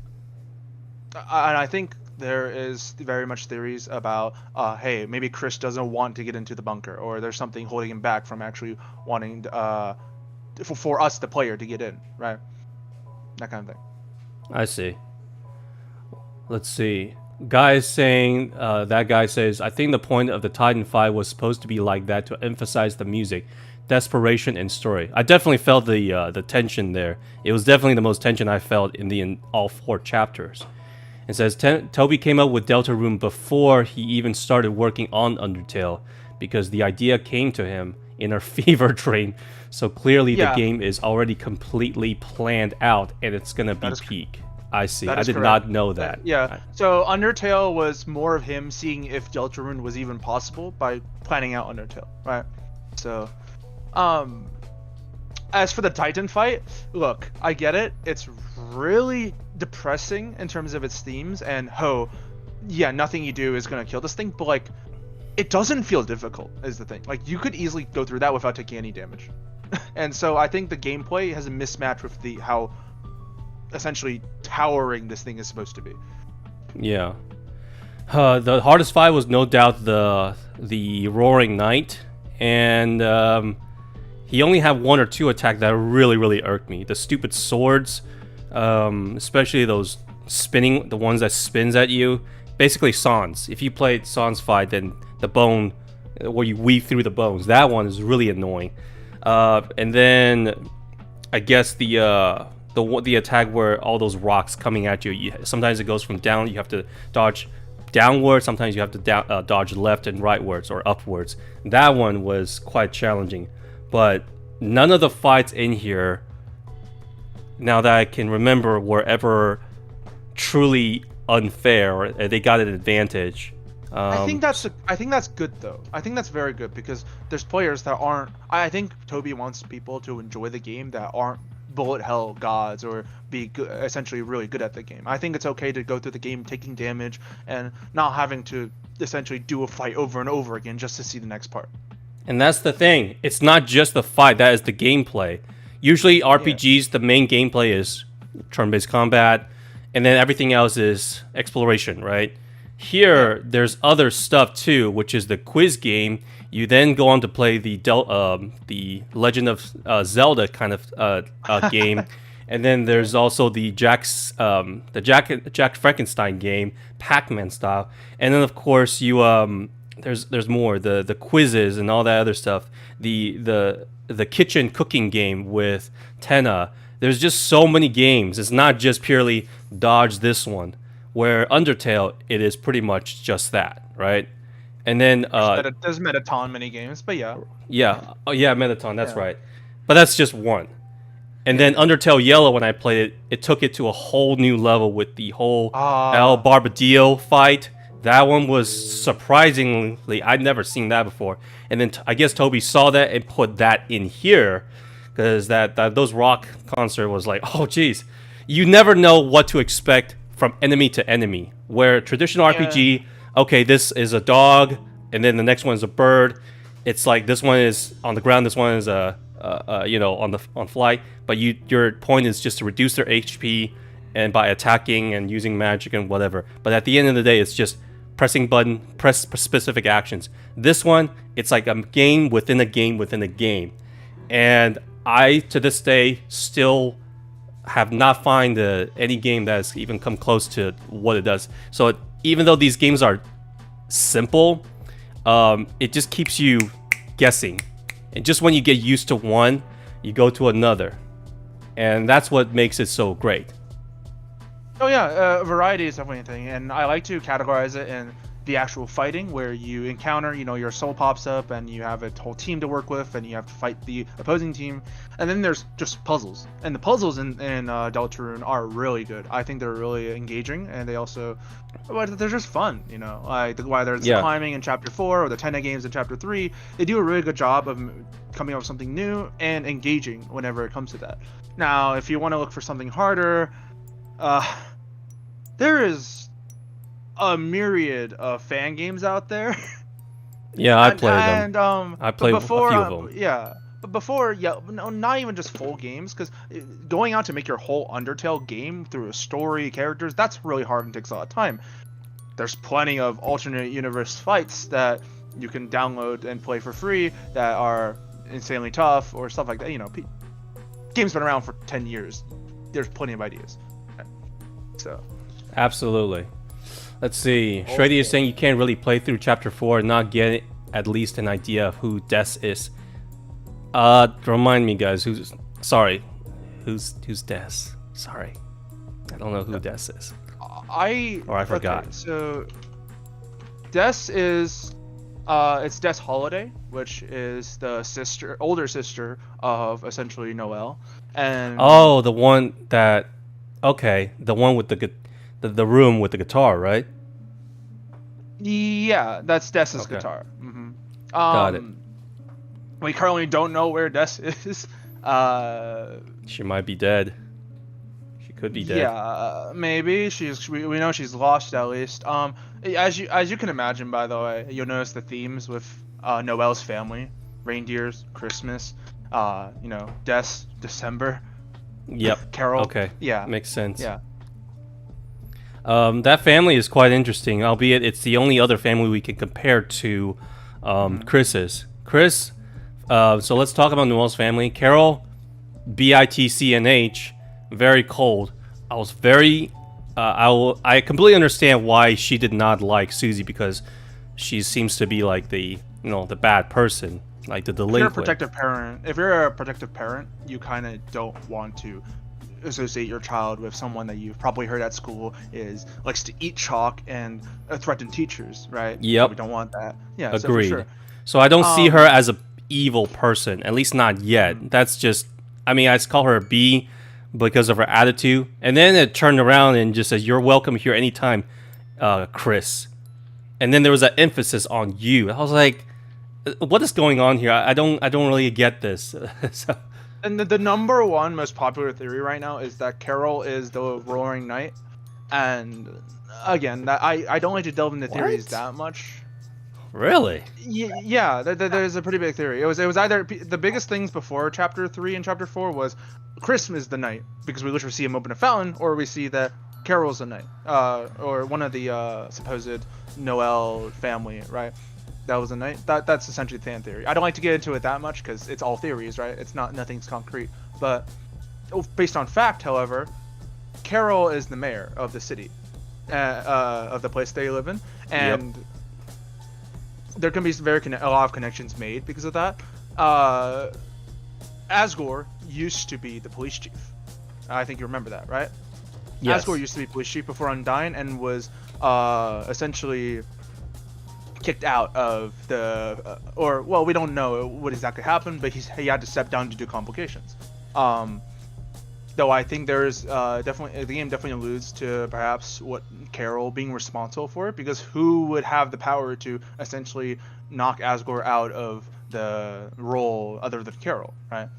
I think there is very much theories about, hey, maybe Chris doesn't want to get into the bunker, or there's something holding him back from actually wanting for us, the player, to get in, right? That kind of thing. I see. Let's see. Guy saying, that guy says, I think the point of the Titan 5 was supposed to be like that to emphasize the music, desperation, and story. I definitely felt the tension there. It was definitely the most tension I felt in all 4 chapters. It says, Toby came up with Deltarune before he even started working on Undertale, because the idea came to him in a fever dream. So clearly the game is already completely planned out, and it's going to be peak. I see. I did not know that. So Undertale was more of him seeing if Deltarune was even possible by planning out Undertale, right? So, as for the Titan fight, look, I get it. It's really depressing in terms of its themes, and nothing you do is going to kill this thing, but like, it doesn't feel difficult is the thing. Like, you could easily go through that without taking any damage. And so I think the gameplay has a mismatch with how essentially towering this thing is supposed to be. Yeah. The hardest fight was no doubt the Roaring Knight, and he only had 1 or 2 attacks that really irked me. The stupid swords, especially those spinning, the ones that spins at you. Basically Sans. If you played Sans fight, then the bone where you weave through the bones. That one is really annoying. And then I guess the attack where all those rocks coming at you, sometimes it goes from down. You have to dodge downwards. Sometimes you have to dodge left and rightwards or upwards. That one was quite challenging. But none of the fights in here, now that I can remember, were ever truly unfair, or they got an advantage. I think that's good though. I think that's very good because there's players that aren't. I think Toby wants people to enjoy the game that aren't bullet hell gods or be good, essentially really good at the game. I think it's okay to go through the game taking damage and not having to essentially do a fight over and over again just to see the next part. And that's the thing. It's not just the fight. That is the gameplay. Usually RPGs, the main gameplay is turn-based combat, and then everything else is exploration, right? Here, there's other stuff too, which is the quiz game. You then go on to play the Legend of Zelda kind of game, and then there's also the Jack Frankenstein game, Pac-Man style, and then of course you there's more the quizzes and all that other stuff. The kitchen cooking game with Tenna. There's just so many games. It's not just purely dodge this one. Where Undertale, it is pretty much just that, right? And then there's Metaton mini games, but yeah. Yeah, oh yeah, Metaton, that's right. But that's just one. And then Undertale Yellow, when I played it, it took it to a whole new level with the whole El Barbadillo fight. That one was surprisingly, I'd never seen that before. And then I guess Toby saw that and put that in here, because those rock concert was like, oh geez, you never know what to expect from enemy to enemy. Where traditional RPG, okay, this is a dog, and then the next one is a bird. It's like this one is on the ground, this one is on flight. But your point is just to reduce their HP, and by attacking and using magic and whatever. But at the end of the day, it's just pressing button, press specific actions. This one, it's like a game within a game within a game, and I to this day still have not found any game that has even come close to what it does. So even though these games are simple, it just keeps you guessing. And just when you get used to one, you go to another. And that's what makes it so great. Oh yeah, variety is definitely a thing. And I like to categorize it in the actual fighting, where you encounter, your soul pops up and you have a whole team to work with and you have to fight the opposing team. And then there's just puzzles, and the puzzles in Deltarune are really good. I think they're really engaging, and they're just fun, like whether it's climbing in chapter 4 or the Tenna games in chapter 3. They do a really good job of coming up with something new and engaging whenever it comes to that. Now if you want to look for something harder, there is a myriad of fan games out there. Yeah, I played them. I played before, a few of them. Yeah, but before, not even just full games, because going out to make your whole Undertale game through a story, characters, that's really hard and takes a lot of time. There's plenty of alternate universe fights that you can download and play for free that are insanely tough or stuff like that. Game's been around for 10 years. There's plenty of ideas. So. Absolutely. Let's see. Shreddy is saying you can't really play through Chapter 4 and not get at least an idea of who Des is. Remind me, guys. Who's Des? Sorry, I don't know who Des is. I forgot. Okay, so Des is it's Des Holiday, which is the older sister of essentially Noelle. And the one that the one with the room with the guitar, right? Yeah, that's Des's guitar. Mm-hmm. Got it. We currently don't know where Des is. She might be dead. She could be dead. Yeah, maybe we know she's lost at least. As you can imagine, by the way, you'll notice the themes with Noelle's family: reindeers, Christmas, Des, December. Yep. Carol. Okay. Yeah. Makes sense. Yeah. That family is quite interesting, albeit it's the only other family we can compare to Chris's. Chris, so let's talk about Noelle's family. Carol, BITCNH, very cold. I was I completely understand why she did not like Susie, because she seems to be like the the bad person, like the If you're a delinquent. protective parent, you kind of don't want to associate your child with someone that you've probably heard at school likes to eat chalk and threaten teachers, right? Yep. We don't want that. Yeah, Agreed. so for sure. So I don't see her Um, as a evil person, at least not yet. That's just, I mean, I just call her a B because of her attitude, and then it turned around and just says, "You're welcome here anytime, Chris." And then there was that emphasis on you. I was like, "What is going on here? I don't really get this." So, And the number one most popular theory right now is that Carol is the Roaring Knight. And again, that I don't like to delve into theories What? that much. really? Yeah, there's a pretty big theory. It was either the biggest things before chapter 3 and chapter 4 was Chris is the knight because we literally see him open a fountain, or we see that Carol's the knight, or one of the supposed Noel family, right? That was a knight. That's essentially the fan theory. I don't like to get into it that much because it's all theories, right? It's nothing's concrete. But based on fact, however, Carol is the mayor of the city, of the place they live in, and there can be a lot of connections made because of that. Asgore used to be the police chief. I think you remember that, right? Yes. Asgore used to be police chief before Undyne and was essentially kicked out of the well, we don't know what exactly happened, but he had to step down due to complications. Though I think there's definitely the game definitely alludes to perhaps what Carol being responsible for it, because who would have the power to essentially knock Asgore out of the role other than Carol, right?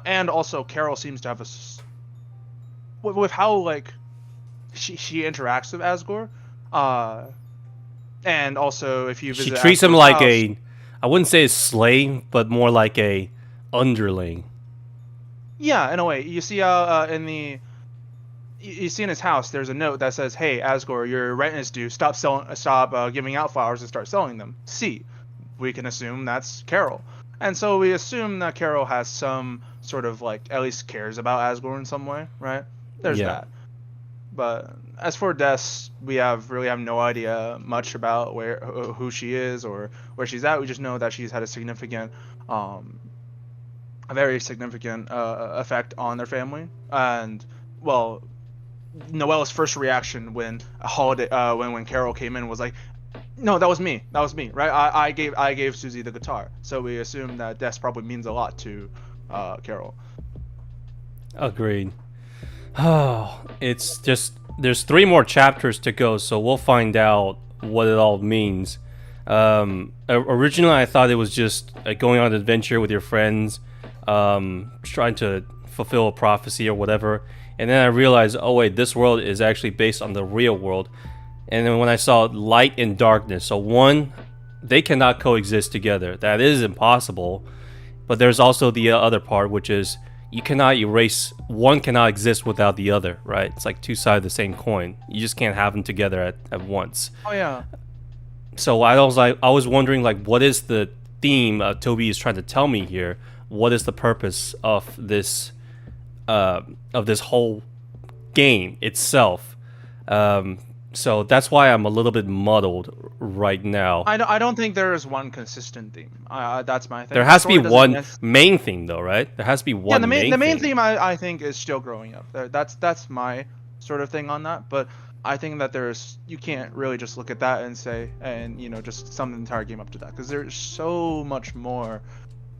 And also Carol seems to have with how like she interacts with Asgore, and also if you She visit treats him Asgore's like house, I wouldn't say a slave, but more like a underling. yeah, in a way. You see you see in his house there's a note that says, "Hey Asgore, your rent is due. Stop giving out flowers and start selling them." See, we can assume that's Carol. And so we assume that Carol has some sort of like at least cares about Asgore in some way, right? There's Yeah. that. But as for Des, we really have no idea much about who she is or where she's at. We just know that she's had a very significant effect on their family. And well, Noelle's first reaction when when Carol came in was like, "No, that was me, right? I gave Susie the guitar." So we assume that Des probably means a lot to Carol. Agreed. Oh, it's just there's 3 more chapters to go, so we'll find out what it all means. Originally, I thought it was just going on an adventure with your friends, trying to fulfill a prophecy or whatever. And then I realized, oh wait, this world is actually based on the real world. And then when I saw light and darkness, so one, they cannot coexist together. That is impossible. But there's also the other part, which is you cannot erase, one cannot exist without the other, right? It's like 2 sides of the same coin. You just can't have them together at once. Oh yeah. So I was wondering, like, what is the theme Toby is trying to tell me here? What is the purpose of this whole game itself? So that's why I'm a little bit muddled right now. I don't think there is one consistent theme. That's my thing. There has to be The story one doesn't main theme, though, right? There has to be one. Yeah, the main theme I think is still growing up. That's my sort of thing on that. But I think that you can't really just look at that and say just sum the entire game up to that, because there's so much more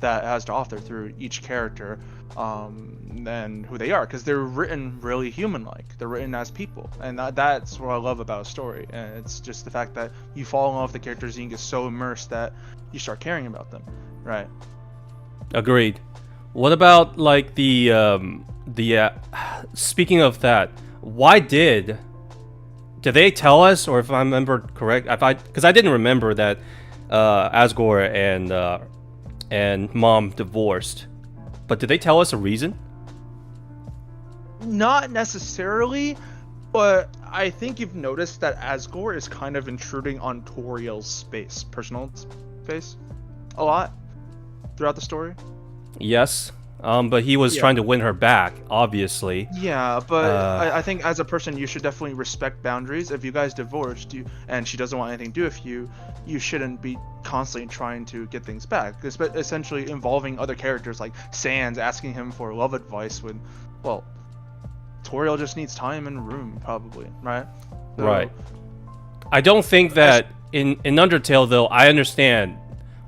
that has to offer through each character than who they are, because they're written really human-like. They're written as people, and that's what I love about a story. And it's just the fact that you fall in love with the characters and you get so immersed that you start caring about them, right? Agreed. What about like the speaking of that, why did they tell us, or if I remember correct, because I didn't remember that Asgore and Mom divorced, but did they tell us a reason? Not necessarily, but I think you've noticed that Asgore is kind of intruding on Toriel's personal space, a lot throughout the story. Yes. But he was Yeah. trying to win her back, obviously. Yeah, but Uh, I think as a person, you should definitely respect boundaries. If you guys divorced, and she doesn't want anything to do with you, you shouldn't be constantly trying to get things back. Essentially involving other characters like Sans, asking him for love advice when, well, Toriel just needs time and room, probably, right? So, Right. I don't think that in Undertale, though, I understand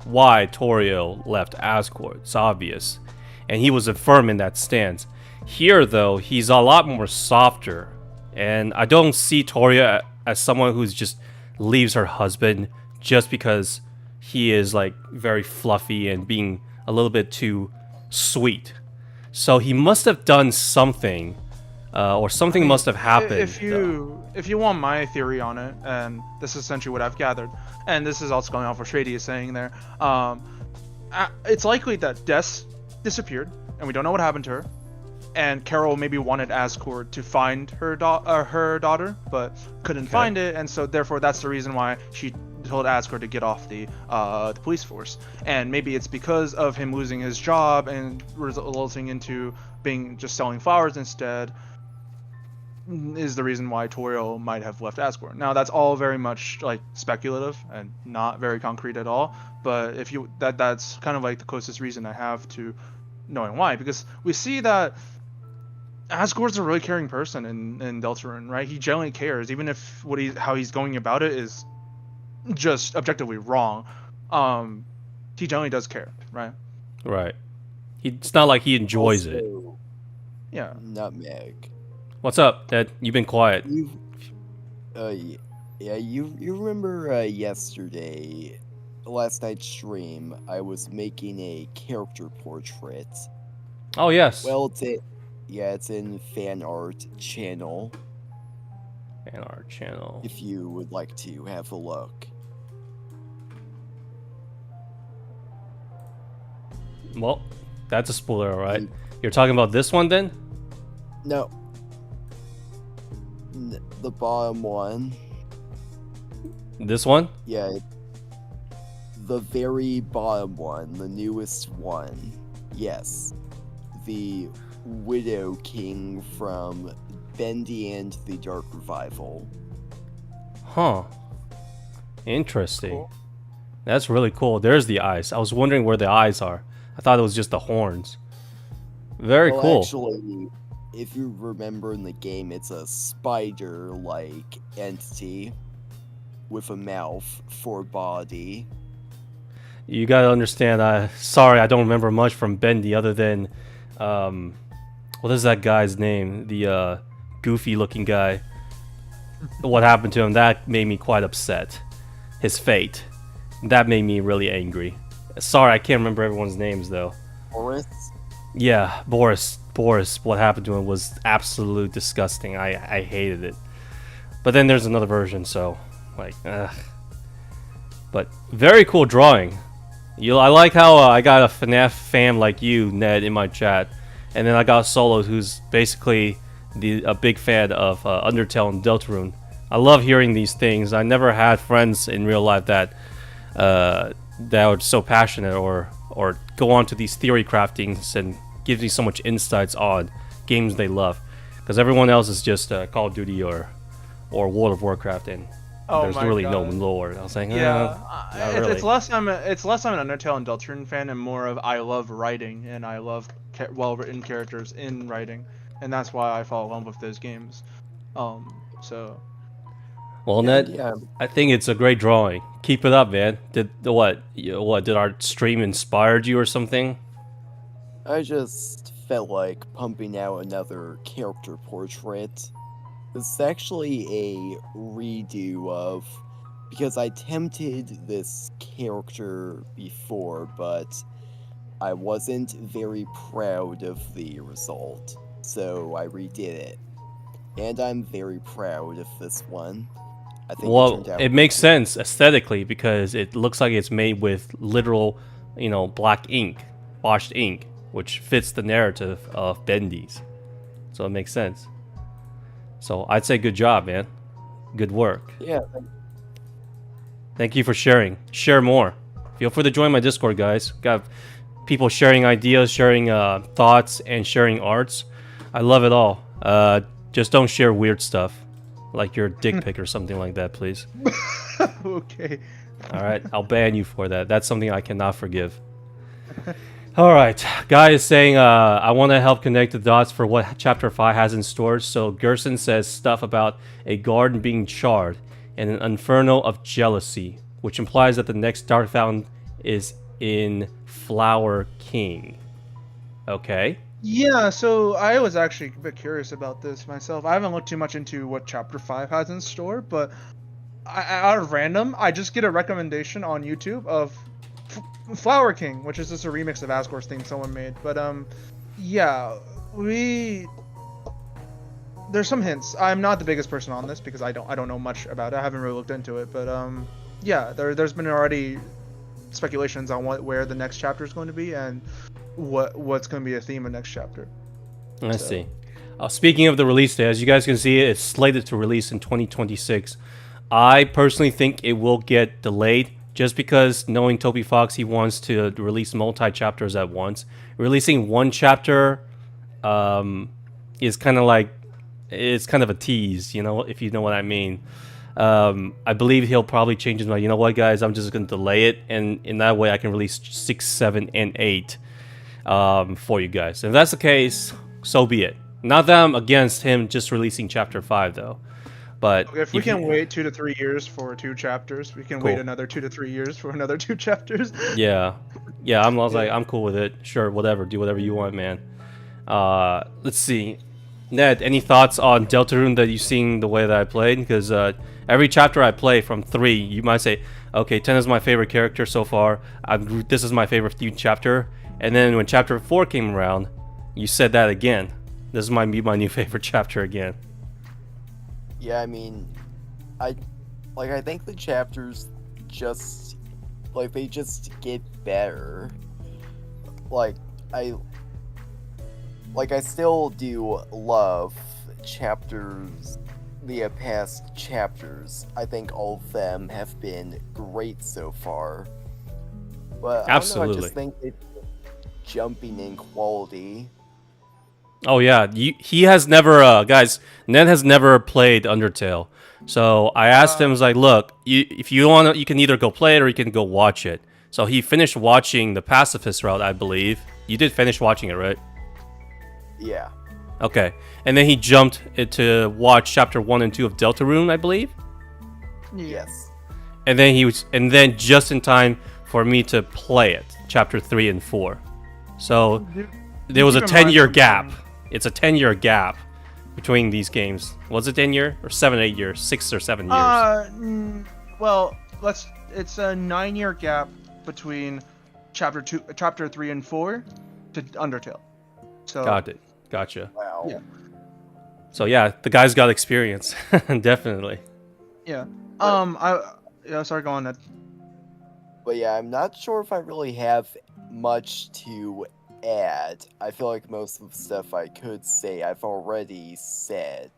why Toriel left Asgore. It's obvious. And he was firm in that stance. Here, though, he's a lot more softer. And I don't see Toriel as someone who's just leaves her husband just because he is, like, very fluffy and being a little bit too sweet. So he must have done something, or something must have happened. If you want my theory on it, and this is essentially what I've gathered, and this is also going off what Shady is saying there, it's likely that Des disappeared, and we don't know what happened to her. And Carol maybe wanted Asgore to find her daughter, but couldn't find it, and so therefore that's the reason why she told Asgore to get off the police force. And maybe it's because of him losing his job and resulting into being just selling flowers instead, is the reason why Toriel might have left Asgore. Now that's all very much like speculative and not very concrete at all. But if you that's kind of like the closest reason I have to knowing why, because we see that Asgore's a really caring person in Deltarune, right? He genuinely cares, even if how he's going about it is just objectively wrong. He genuinely does care, right? Right. It's not like he enjoys it. Also, Yeah. Nutmeg. What's up, Ed? You've been quiet. You, you remember yesterday, last night's stream, I was making a character portrait. Oh, yes. Well, it's in fan art channel. And our channel. If you would like to have a look. Well, that's a spoiler, all right? Mm. You're talking about this one, then? No. The bottom one. This one? Yeah. The very bottom one, the newest one. Yes. The Widow King from Bendy and the Dark Revival. Huh. Interesting. Cool. That's really cool. There's the eyes. I was wondering where the eyes are. I thought it was just the horns. Very Well, cool. actually, if you remember in the game, it's a spider-like entity with a mouth for body. You gotta understand, sorry, I don't remember much from Bendy other than, what is that guy's name? The, goofy-looking guy. What happened to him, that made me quite upset. His fate. That made me really angry. Sorry, I can't remember everyone's names, though. Boris? Yeah, Boris, what happened to him was absolute disgusting. I hated it. But then there's another version, so, like, ugh. But, very cool drawing. I like how I got a FNAF fan like you, Ned, in my chat. And then I got Solo, who's basically a big fan of Undertale and Deltarune. I love hearing these things. I never had friends in real life that are so passionate or go on to these theory craftings and gives me so much insights on games they love. Because everyone else is just Call of Duty or World of Warcraft, and there's my really no God. lore. I was like, Yeah, not really. it's less I'm an Undertale and Deltarune fan, and more of I love writing and I love well-written characters in writing, and that's why I fall in love with those games. So Well, Ned, Yeah. I think it's a great drawing. Keep it up, man. Did our stream inspired you or something? I just felt like pumping out another character portrait. It's actually a redo of, because I attempted this character before, but I wasn't very proud of the result, so I redid it. And I'm very proud of this one. I think Well, turned out it makes sense aesthetically because it looks like it's made with literal, black ink, washed ink, which fits the narrative of Bendy's. So it makes sense. So I'd say good job, man. Good work. Yeah, Thank you for sharing. Share more. Feel free to join my Discord, guys. Got people sharing ideas, sharing thoughts, and sharing arts. I love it all. Just don't share weird stuff, like your dick pic or something like that, please. Okay. All right, I'll ban you for that. That's something I cannot forgive. All right, Guy is saying, I want to help connect the dots for what Chapter 5 has in store. So Gerson says stuff about a garden being charred and an inferno of jealousy, which implies that the next Dark Fountain is in Flower King. Okay. Yeah, so I was actually a bit curious about this myself. I haven't looked too much into what Chapter 5 has in store, but out of random, I just get a recommendation on YouTube of Flower King, which is just a remix of Asgore's theme someone made. But yeah, there's some hints. I'm not the biggest person on this because I don't know much about it. I haven't really looked into it, but yeah, there's been already speculations on where the next chapter is going to be and what's going to be a theme of next chapter. Let's see. Speaking of the release date, as you guys can see, it's slated to release in 2026. I personally think it will get delayed just because knowing Toby Fox, he wants to release multi-chapters at once. Releasing one chapter is kind of like, it's kind of a tease, you know, if you know what I mean. I believe he'll probably change his mind. You know what, guys? I'm just going to delay it, and in that way I can release 6, 7, and 8 for you guys. If that's the case, so be it. Not that I'm against him just releasing Chapter 5, though. But if we can wait 2 to 3 years for 2 chapters, we can wait another 2 to 3 years for another 2 chapters. Yeah, I was like, I'm cool with it. Sure, whatever. Do whatever you want, man. Let's see. Ned, any thoughts on Deltarune that you've seen the way that I played? Because every chapter I play from 3, you might say, okay, 10 is my favorite character so far. This is my favorite chapter. And then when Chapter 4 came around, you said that again. This might be my new favorite chapter again. Yeah, I mean, I think the chapters just they just get better. I still do love chapters, the past chapters. I think all of them have been great so far. But absolutely, I don't know, I just think it's jumping in quality. Oh yeah, he has never, guys. Ned has never played Undertale, so I asked him, I was like, look, if you want, you can either go play it or you can go watch it. So he finished watching the Pacifist route, I believe. You did finish watching it, right? Yeah. Okay, and then he jumped to watch Chapter 1 and 2 of Deltarune, I believe. Yes. And then just in time for me to play it, Chapter 3 and 4. So there was a 10-year gap. It's a 10-year gap between these games. Was it 10 year or 7, 8 years, 6 or 7 years? Well, it's a 9-year gap between chapter 3 and 4 to Undertale. So Got it. Gotcha. Wow. Yeah. So yeah, the guy's got experience, definitely. Yeah. Sorry, go on, Ned. But yeah, I'm not sure if I really have much to add. I feel like most of the stuff I could say I've already said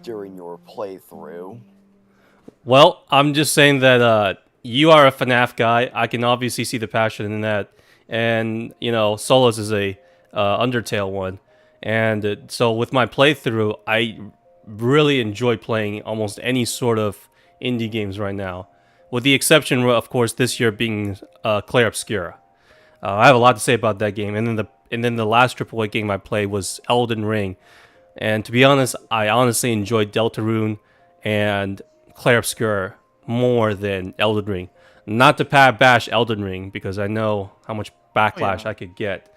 during your playthrough. Well, I'm just saying that you are a FNAF guy. I can obviously see the passion in that, and you know, Solus is a Undertale one, and so with my playthrough, I really enjoy playing almost any sort of indie games right now, with the exception, of course, this year being Clair Obscura. I have a lot to say about that game, and then the last AAA game I played was Elden Ring, and to be honest, I honestly enjoyed Deltarune and Clair Obscura more than Elden Ring. Not to bash Elden Ring because I know how much backlash I could get,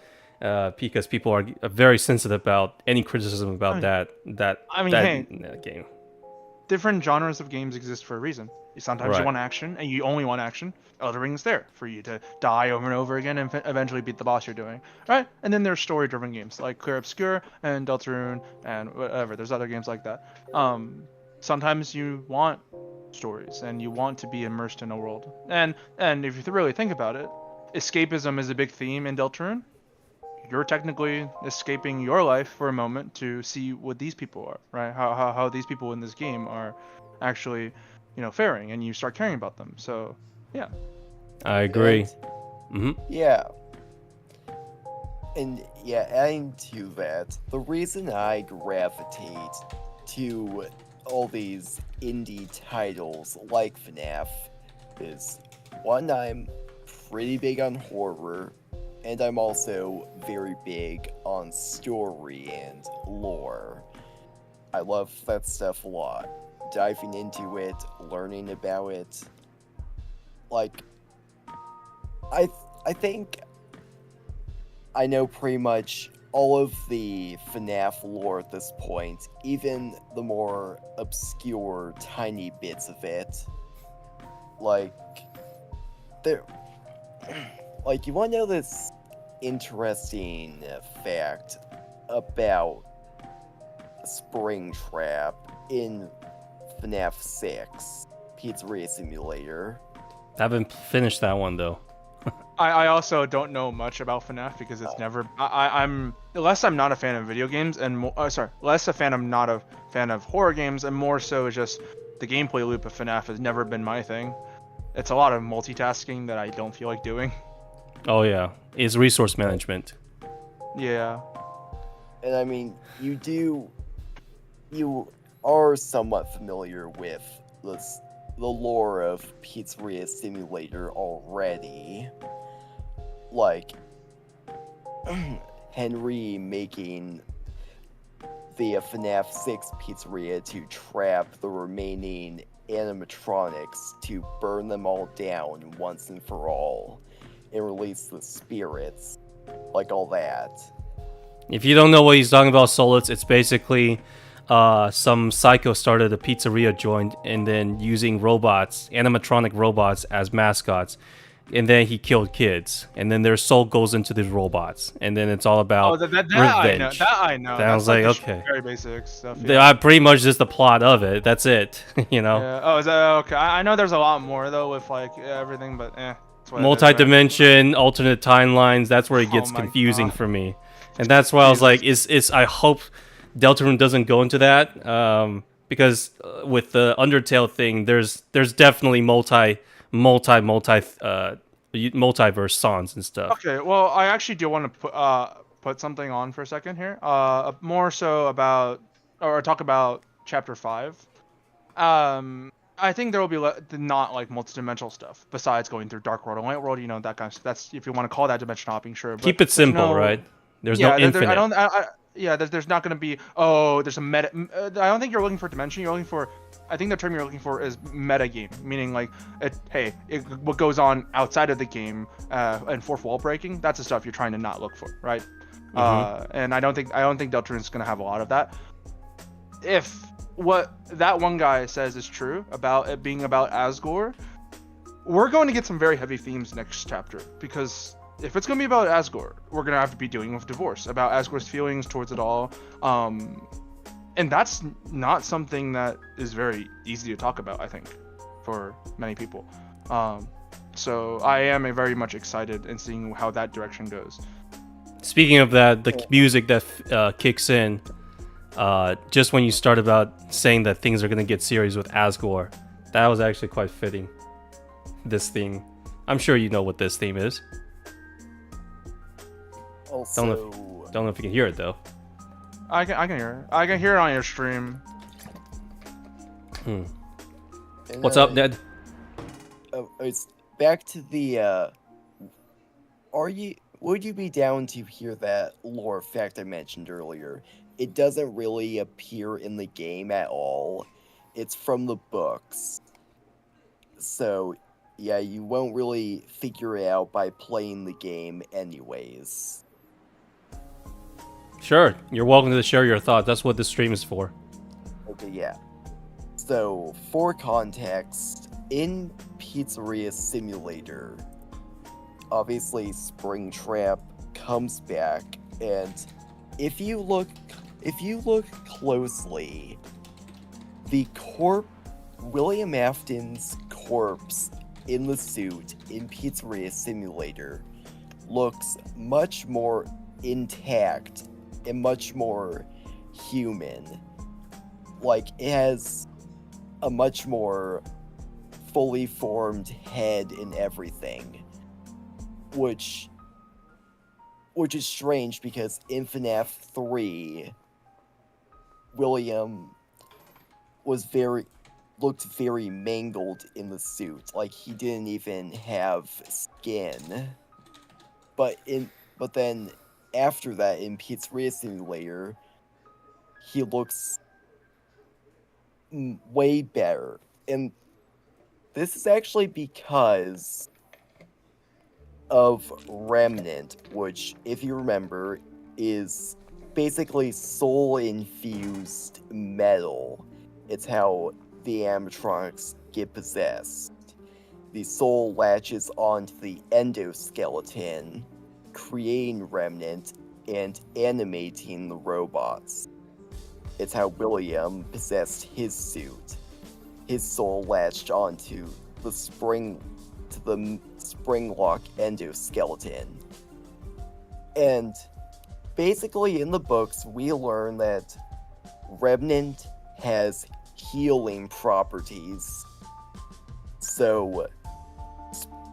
because people are very sensitive about any criticism about that game. Different genres of games exist for a reason. Sometimes you want action, and you only want action. Elden Ring is there for you to die over and over again and eventually beat the boss you're doing, right? And then there's story-driven games like Clair Obscura and Deltarune and whatever. There's other games like that. Sometimes you want stories and you want to be immersed in a world. And if you really think about it, escapism is a big theme in Deltarune. You're technically escaping your life for a moment to see what these people are, right? How these people in this game are actually, faring, and you start caring about them. So, yeah. I agree. Yeah. And yeah, adding to that, the reason I gravitate to all these indie titles like FNAF is one, I'm pretty big on horror, and I'm also very big on story and lore. I love that stuff a lot. Diving into it, learning about it. Like, I think I know pretty much all of the FNAF lore at this point, even the more obscure, tiny bits of it. Like, there. Like, you want to know this interesting fact about Springtrap in FNAF 6 Pizzeria Simulator? I haven't finished that one though. I also don't know much about FNAF because it's never. I'm less. I'm not a fan of video games, and less a fan. I'm not a fan of horror games, and more so just the gameplay loop of FNAF has never been my thing. It's a lot of multitasking that I don't feel like doing. Oh yeah, it's resource management. Yeah. And I mean, you are somewhat familiar with the lore of Pizzeria Simulator already. Like, Henry making the FNAF 6 pizzeria to trap the remaining animatronics to burn them all down once and for all and release the spirits. Like all that. If you don't know what he's talking about, Solitz, it's basically some psycho started a pizzeria joint and then using robots, animatronic robots as mascots. And then he killed kids. And then their soul goes into these robots. And then it's all about that revenge. I know. That was like, the okay. Very basic stuff. Pretty much just the plot of it. That's it. You know? Yeah. Oh, is that okay? I know there's a lot more though with like everything, but it's what it is, right? Multi-dimension, alternate timelines. That's where it Oh gets my confusing God. for me. And that's why I was like, I hope Deltarune doesn't go into that. Because with the Undertale thing, there's definitely multiverse songs and stuff. Okay, well, I actually do want to put something on for a second here. More so about or talk about chapter 5. I think there will be not like multidimensional stuff besides going through Dark World and Light World. You know, that kind of stuff. That's if you want to call that dimension hopping, sure. But Keep it simple, right? There's no infinite. There's not going to be. Oh, there's a meta. I don't think you're looking for dimension. You're looking for. I think the term you're looking for is meta game, meaning like, what goes on outside of the game and fourth wall breaking. That's the stuff you're trying to not look for, right? And I don't think Deltarune is going to have a lot of that. If what that one guy says is true about it being about Asgore, we're going to get some very heavy themes next chapter, because if it's going to be about Asgore, we're going to have to be dealing with divorce, about Asgore's feelings towards it all. And that's not something that is very easy to talk about, I think, for many people. So I am very much excited in seeing how that direction goes. Speaking of that, the music that kicks in just when you start about saying that things are going to get serious with Asgore, that was actually quite fitting. This theme. I'm sure you know what this theme is. Also, don't know if you can hear it though. I can hear it. I can hear it on your stream. What's up, Ned? It's back to the. Would you be down to hear that lore fact I mentioned earlier? It doesn't really appear in the game at all. It's from the books. So, yeah, you won't really figure it out by playing the game anyways. Sure, you're welcome to share your thoughts. That's what this stream is for. Okay, yeah. So, for context, in Pizzeria Simulator, obviously Springtrap comes back, and if you look closely, William Afton's corpse in the suit in Pizzeria Simulator looks much more intact and much more human. Like, it has a much more fully formed head and everything, which which is strange because in FNAF 3, William looked very mangled in the suit. Like he didn't even have skin. But then after that in Pizzeria Simulator, he looks way better. And this is actually because of Remnant, which, if you remember, is basically soul-infused metal. It's how the animatronics get possessed. The soul latches onto the endoskeleton, creating Remnant and animating the robots. It's how William possessed his suit. His soul latched onto the spring lock endoskeleton. And basically in the books we learn that Remnant has healing properties. So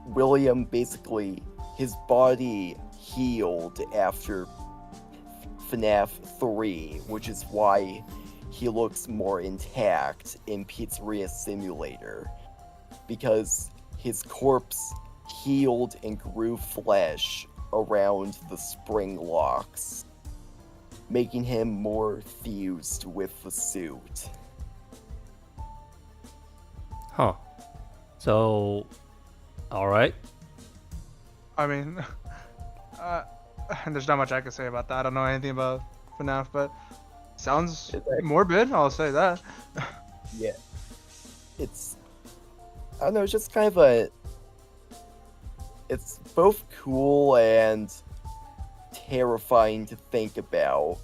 William basically, his body healed after FNAF 3, which is why he looks more intact in Pizzeria Simulator, because his corpse healed and grew flesh around the spring locks, making him more fused with the suit. Huh. So, alright. I mean, there's not much I can say about that. I don't know anything about FNAF, but sounds morbid. I'll say that. Yeah. It's, I don't know, it's just kind of it's both cool and terrifying to think about.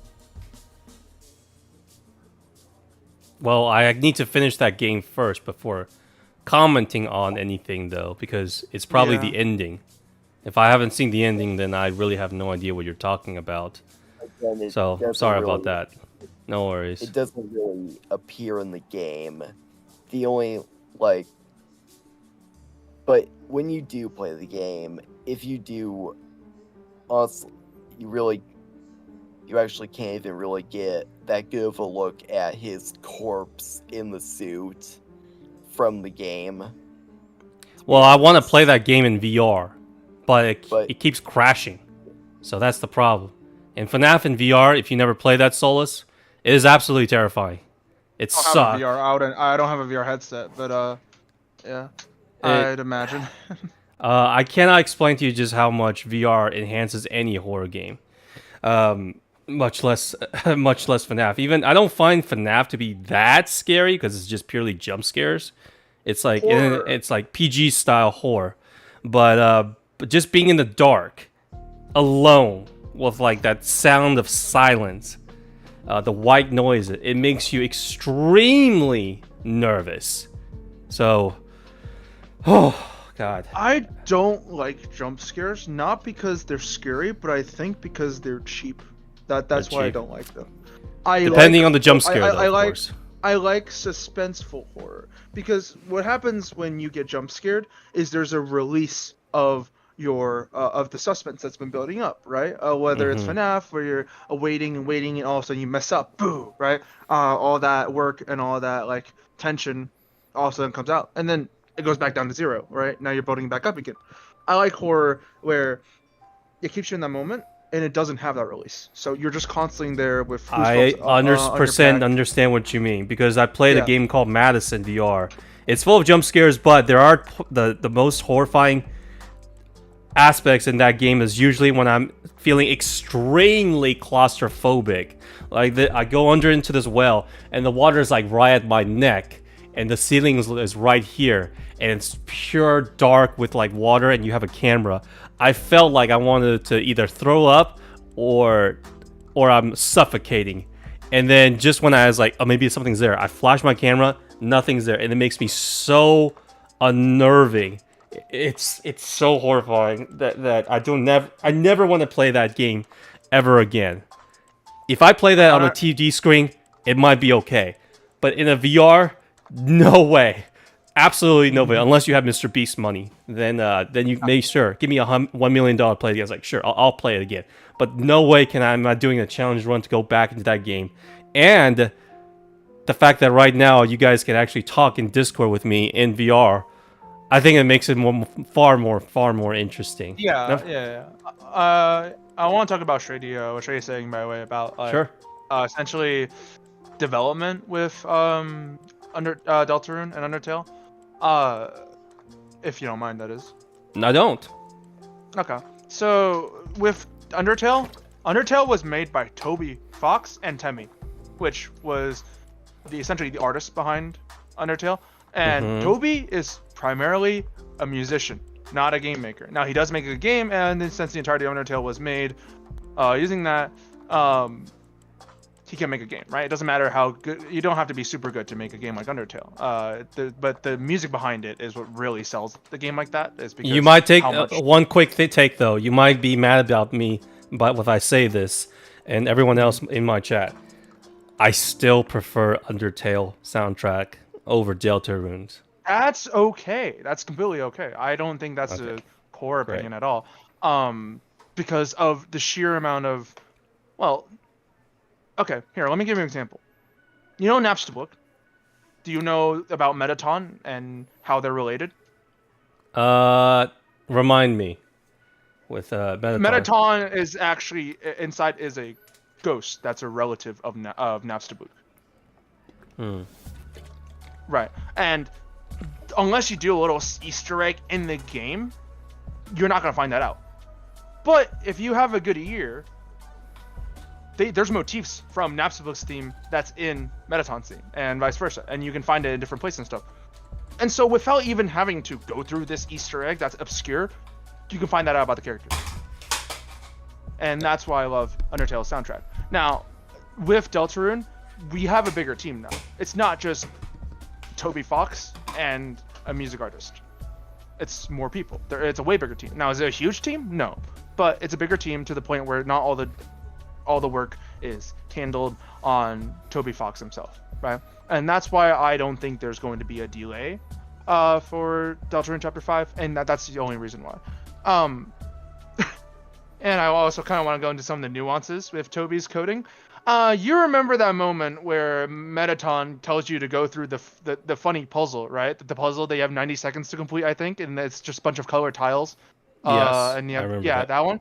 Well, I need to finish that game first before commenting on anything, though, because it's probably the ending. If I haven't seen the ending, then I really have no idea what you're talking about. Again, So, sorry about that. No worries. It doesn't really appear in the game. The only, but when you do play the game, if you do, honestly, you actually can't even really get that good of a look at his corpse in the suit from the game. Well, I want to play that game in VR, but it keeps crashing. So that's the problem. And FNAF in VR, if you never play that Solus, it is absolutely terrifying. It I don't sucks. have a VR out, and I don't have a VR headset, but yeah, I'd imagine. I cannot explain to you just how much VR enhances any horror game. Much less FNAF. Even I don't find FNAF to be that scary because it's just purely jump scares. It's like it's like PG style horror, but just being in the dark, alone with like that sound of silence, the white noise, it makes you extremely nervous. So, oh God. I don't like jump scares, not because they're scary, but I think because they're cheap. That's why I don't like them. Depending on the jump scare, of course. I like suspenseful horror, because what happens when you get jump scared is there's a release of your of the suspense that's been building up, right? Whether it's FNAF, where you're waiting and all of a sudden you mess up, boo, right? All that work and all that like tension all of a sudden comes out, and then it goes back down to zero, right? Now you're building back up again. I like horror where it keeps you in that moment, and it doesn't have that release. So you're just constantly there with I 100% understand what you mean, because I played a game called Madison VR. It's full of jump scares, but there are the most horrifying aspects in that game is usually when I'm feeling extremely claustrophobic. Like I go under into this well, and the water is like right at my neck, and the ceiling is right here, and it's pure dark with like water, and you have a camera. I felt like I wanted to either throw up or I'm suffocating. And then just when I was like, oh, maybe something's there, I flash my camera, nothing's there, and it makes me so unnerving. It's so horrifying that I never want to play that game ever again. If I play that on a TV screen, it might be okay, but in a VR, no way. absolutely nobody, unless you have Mr. Beast money. Then you may sure give me $1 million play again. It's like sure, I'll play it again. But no way I'm not doing a challenge run to go back into that game. And the fact that right now you guys can actually talk in Discord with me in VR, I think it makes it far more interesting. Yeah. I want to talk about Shady, what Shady's saying, by the way, about Sure. essentially development with Deltarune and Undertale. If you don't mind, that is. I don't. Okay. So with Undertale was made by Toby Fox and Temmie, which was essentially the artist behind Undertale. And Toby is primarily a musician, not a game maker. Now he does make a game, and since the entirety of Undertale was made using that, he can make a game, right? It doesn't matter how good. You don't have to be super good to make a game like Undertale. But the music behind it is what really sells the game like that. Is because you might take one quick take though. You might be mad about me, but if I say this, and everyone else in my chat, I still prefer Undertale soundtrack over Deltarune's. That's okay. That's completely okay. I don't think that's a core opinion at all. Because of the sheer amount of, well, okay. Here, let me give you an example. You know Napstablook? Do you know about Metaton and how they're related? Remind me. With Metaton. Metaton is actually inside is a ghost that's a relative of Napstablook. Right, and unless you do a little Easter egg in the game, you're not gonna find that out. But if you have a good ear, there's motifs from Napstablook's theme that's in Metaton's theme, and vice versa, and you can find it in different places and stuff. And so without even having to go through this Easter egg that's obscure, you can find that out about the characters. And that's why I love Undertale's soundtrack. Now, with Deltarune, we have a bigger team now. It's not just Toby Fox and a music artist. It's more people. It's a way bigger team. Now, is it a huge team? No. But it's a bigger team to the point where not all the work is handled on Toby Fox himself, right? And that's why I don't think there's going to be a delay for Deltarune Chapter 5, and that's the only reason why. And I also kind of want to go into some of the nuances with Toby's coding. You remember that moment where Metaton tells you to go through the funny puzzle, right? The puzzle that you have 90 seconds to complete, I think, and it's just a bunch of colored tiles. Yes, and I remember that one.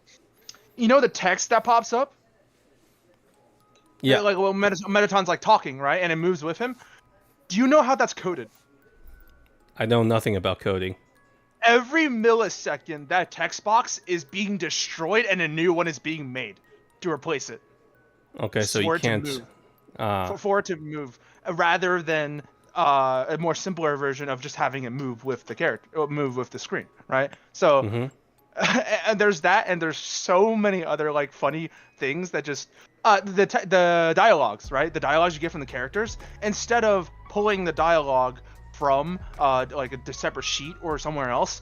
You know the text that pops up? Yeah. Like well, Metaton's like talking, right? And it moves with him. Do you know how that's coded? I know nothing about coding. Every millisecond, that text box is being destroyed and a new one is being made to replace it. Okay, so you can't. For it to move, rather than a more simpler version of just having it move with the character, or move with the screen, right? So, and there's that, and there's so many other like funny things that just the dialogues, right? The dialogues you get from the characters, instead of pulling the dialogue from like a separate sheet or somewhere else,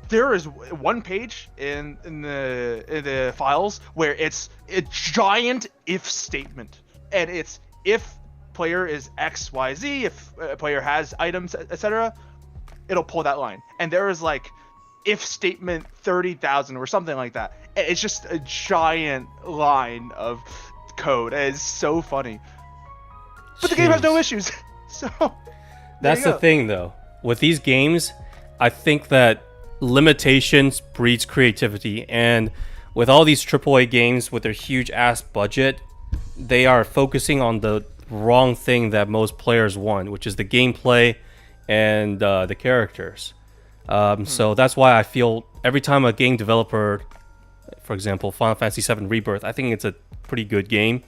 there is one page in the files where it's a giant if statement, and it's if player is XYZ, if player has items, etc. It'll pull that line, and there is like if statement 30,000 or something like that. It's just a giant line of code, and it's so funny. But the game has no issues, so. That's the thing, though. With these games, I think that limitations breeds creativity, and with all these AAA games with their huge ass budget, they are focusing on the wrong thing that most players want, which is the gameplay and the characters. So that's why I feel every time a game developer, for example, Final Fantasy VII Rebirth, I think it's a pretty good game,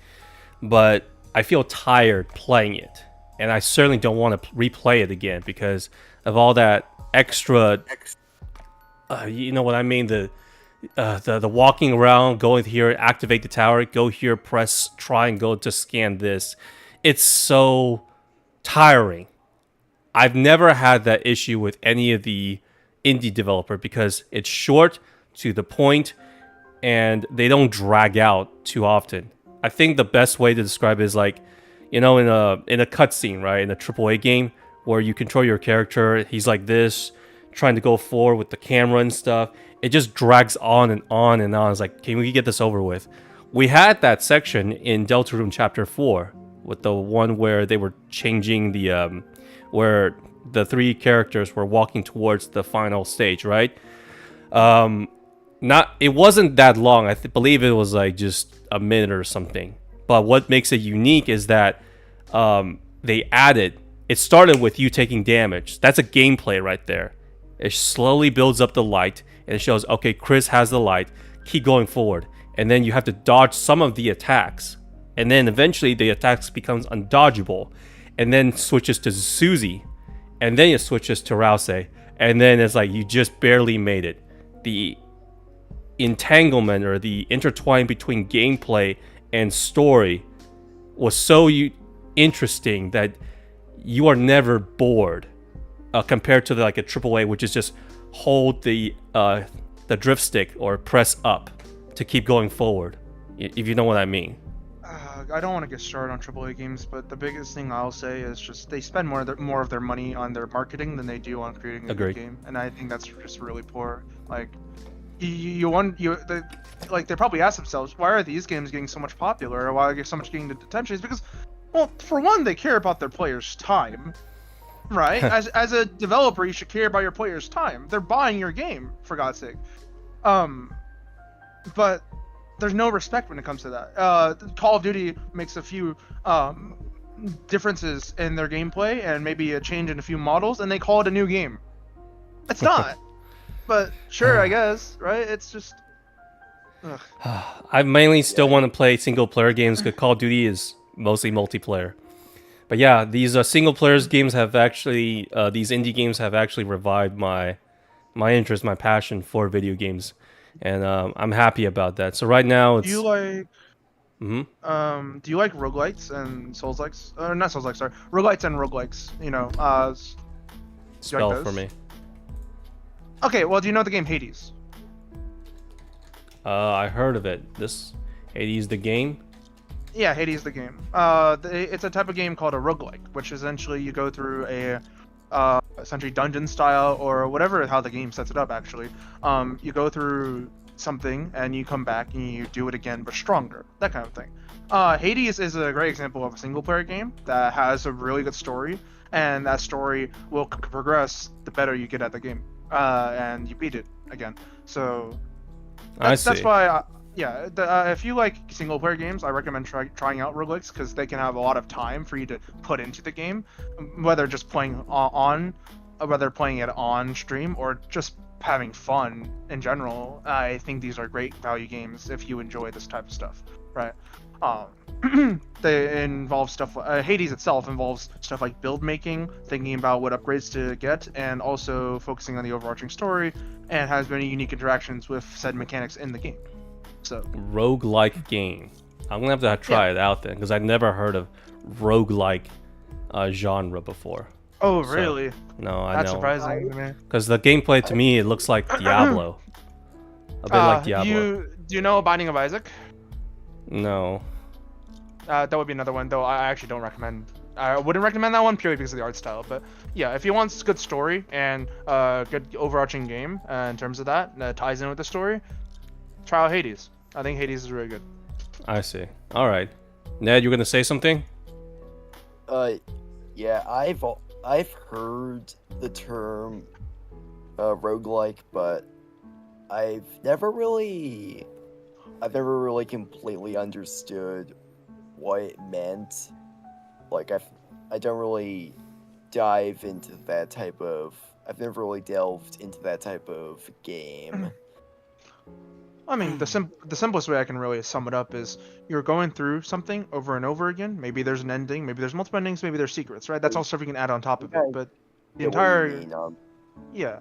but I feel tired playing it. And I certainly don't want to replay it again because of all that extra. You know what I mean? The walking around, going here, activate the tower, go here, press, try and go to scan this. It's so tiring. I've never had that issue with any of the indie developer because it's short, to the point, and they don't drag out too often. I think the best way to describe it is like, you know, in a cutscene, right, in a AAA game, where you control your character. He's like this, trying to go forward with the camera and stuff. It just drags on and on and on. It's like, can we get this over with? We had that section in Deltarune Chapter 4 with the one where they were changing the where the three characters were walking towards the final stage, right? Not it wasn't that long. I believe it was like just a minute or something. But what makes it unique is that they added. It started with you taking damage. That's a gameplay right there. It slowly builds up the light and it shows, okay, Chris has the light. Keep going forward, and then you have to dodge some of the attacks, and then eventually the attacks becomes undodgeable, and then switches to Susie, and then it switches to Rouse, and then it's like you just barely made it. The entanglement or the intertwine between gameplay and story was so interesting that you are never bored, compared to like a AAA, which is just hold the drift stick or press up to keep going forward, if you know what I mean. I don't want to get started on AAA games, but the biggest thing I'll say is just they spend more of their money on their marketing than they do on creating a Agreed. good game, and I think that's just really poor. Like, they probably ask themselves, why are these games getting so much popular, or why are they so much getting attention? It's because, well, for one, they care about their players' time, right? as a developer, you should care about your players' time. They're buying your game, for God's sake. But there's no respect when it comes to that. Call of Duty makes a few differences in their gameplay and maybe a change in a few models, and they call it a new game. It's not. But sure, I guess, right? It's just. Ugh. I mainly still want to play single player games because Call of Duty is mostly multiplayer. But yeah, these single players games have actually, these indie games have actually revived my interest, my passion for video games, and I'm happy about that. So right now, it's. Do you like? Mhm. Do you like roguelites and Souls-likes? Not Souls-likes, sorry. Roguelites and roguelikes. You know, Spell those? for me. Okay, well, do you know the game Hades? I heard of it. This Hades the game. Yeah, Hades the game. It's a type of game called a roguelike, which essentially you go through a essentially dungeon style or whatever how the game sets it up actually. You go through something and you come back and you do it again but stronger, that kind of thing. Hades is a great example of a single player game that has a really good story, and that story will progress the better you get at the game, and you beat it again. So that's why if you like single player games, I recommend trying out roguelikes because they can have a lot of time for you to put into the game, whether just playing whether playing it on stream or just having fun in general. I think these are great value games if you enjoy this type of stuff, right? They involve stuff. Hades itself involves stuff like build making, thinking about what upgrades to get, and also focusing on the overarching story, and has many unique interactions with said mechanics in the game. So Roguelike game. I'm gonna have to try it out then, because I've never heard of roguelike genre before. Oh, So, really? No, I That's know. surprising to me. Because the gameplay to me, it looks like Diablo. A bit like Diablo. Do you know Binding of Isaac? No. That would be another one, though I actually don't recommend. I wouldn't recommend that one purely because of the art style. But yeah, if you want good story and good overarching game in terms of that ties in with the story, try out Hades. I think Hades is really good. I see. All right. Ned, you're gonna say something? Yeah, I've heard the term roguelike, but I've never really completely understood what it meant. Like I don't really dive into that type of. I've never really delved into that type of game. I mean, the simplest way I can really sum it up is you're going through something over and over again. Maybe there's an ending, maybe there's multiple endings, maybe there's secrets, right? That's all stuff you can add on top of it. But the entire, yeah,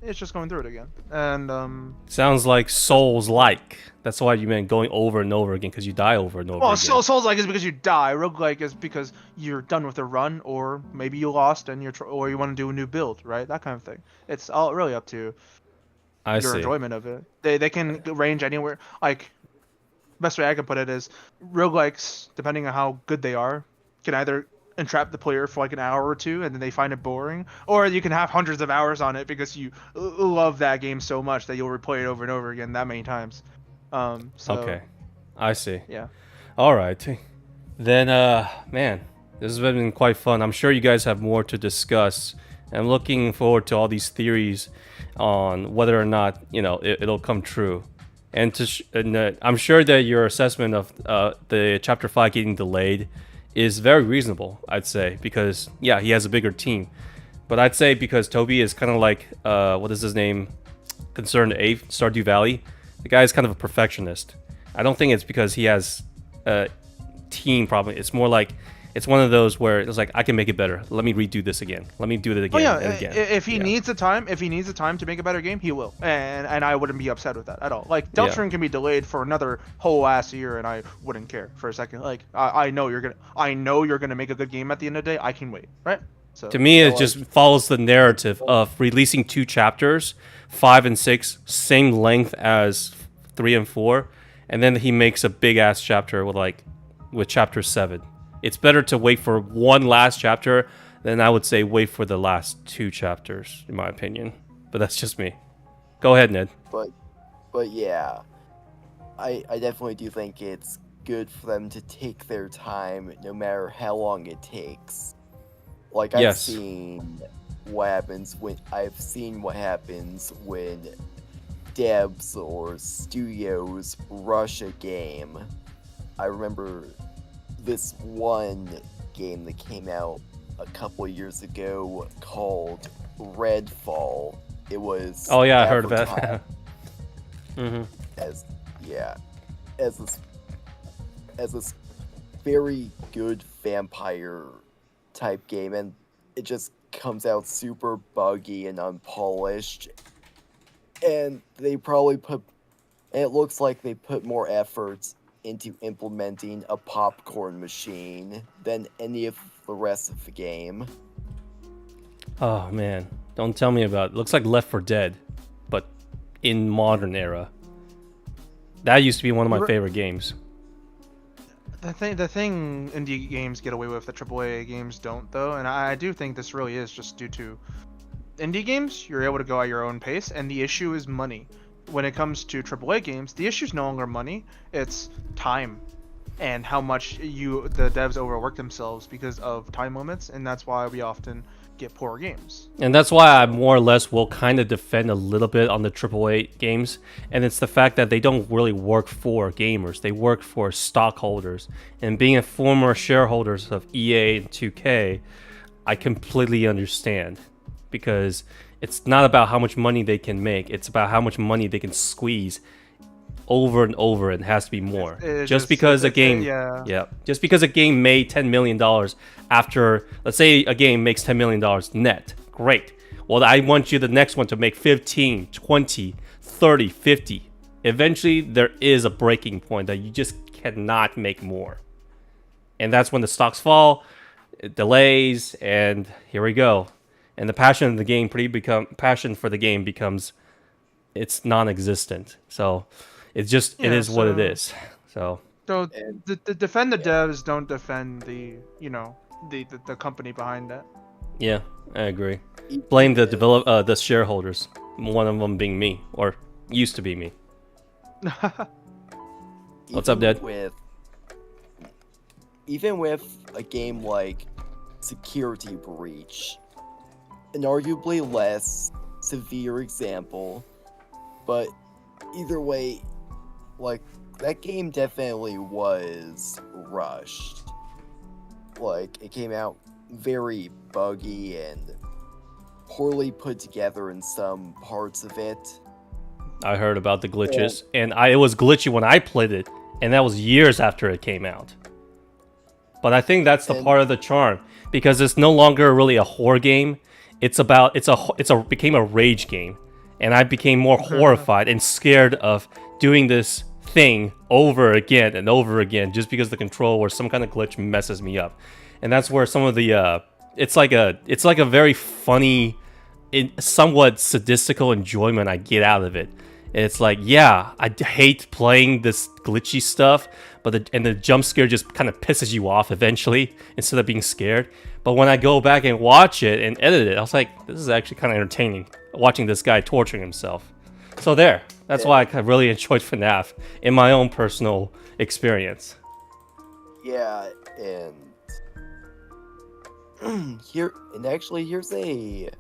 it's just going through it again. And Sounds like Souls-like. That's why you meant going over and over again, because you die over and over again. Souls-like is because you die. Roguelike is because you're done with a run, or maybe you lost and or you want to do a new build, right? That kind of thing. It's all really up to your enjoyment of it. They can range anywhere. Like, best way I can put it is roguelikes, depending on how good they are, can either entrap the player for like an hour or two and then they find it boring, or you can have hundreds of hours on it because you love that game so much that you'll replay it over and over again that many times. So Okay, I see. yeah. All right. Then, man, this has been quite fun. I'm sure you guys have more to discuss. I'm looking forward to all these theories on whether or not, it'll come true. And I'm sure that your assessment of the Chapter 5 getting delayed is very reasonable, I'd say, because, yeah, he has a bigger team. But I'd say because Toby is kind of like, what is his name? Concerned A, Stardew Valley. The guy is kind of a perfectionist. I don't think it's because he has a team problem. It's more like it's one of those where it's like, I can make it better. Let me redo this again. Let me do it again and again. If he needs the time, to make a better game, he will, and I wouldn't be upset with that at all. Like Deltarune can be delayed for another whole ass year, and I wouldn't care for a second. Like I know you're gonna make a good game at the end of the day. I can wait, right? So to me, it just follows the narrative of releasing 2 chapters, 5 and 6, same length as 3 and 4, and then he makes a big ass chapter with chapter 7. It's better to wait for one last chapter than I would say wait for the last 2 chapters, in my opinion. But that's just me. Go ahead, Ned. But yeah, I definitely do think it's good for them to take their time, no matter how long it takes. Like I've seen what happens when devs or studios rush a game. I remember this one game that came out a couple of years ago called Redfall. It was I heard of that. as this very good vampire type game, and it just comes out super buggy and unpolished, and it looks like they put more effort into implementing a popcorn machine than any of the rest of the game. Oh man, don't tell me about it. Looks like Left 4 Dead, but in modern era. That used to be one of my favorite games. The thing indie games get away with that AAA games don't, though, and I do think this really is just due to indie games. You're able to go at your own pace, and the issue is money. When it comes to AAA games, the issue is no longer money; it's time, and how much the devs overwork themselves because of time limits, and that's why we often get poor games. And that's why I more or less will kind of defend a little bit on the AAA games, and it's the fact that they don't really work for gamers; they work for stockholders. And being a former shareholders of EA and 2K, I completely understand, because it's not about how much money they can make, it's about how much money they can squeeze over and over, and it has to be more. Just because a game made $10 million after, let's say a game makes $10 million net, great. Well, I want you the next one to make 15, 20, 30, 50. Eventually, there is a breaking point that you just cannot make more. And that's when the stocks fall, it delays, and here we go. And the passion for the game becomes it's non-existent. So it is what it is. So defend the devs, don't defend the company behind it. Yeah, I agree. Blame the shareholders. One of them being me, or used to be me. What's up, Dad? Even with a game like Security Breach, an arguably less severe example, but either way, like, that game definitely was rushed. Like, it came out very buggy and poorly put together in some parts of it. I heard about the glitches, and it was glitchy when I played it, and that was years after it came out. But I think that's the part of the charm, because it's no longer really a horror game. It's became a rage game, and I became more horrified and scared of doing this thing over again and over again, just because the control or some kind of glitch messes me up. And that's where some of the it's like a very funny, somewhat sadistical enjoyment I get out of it. It's like, yeah, hate playing this glitchy stuff, but the jump scare just kind of pisses you off eventually instead of being scared. But when I go back and watch it and edit it, I was like, this is actually kind of entertaining, watching this guy torturing himself. So there, that's why I really enjoyed FNAF in my own personal experience. Yeah, and here's a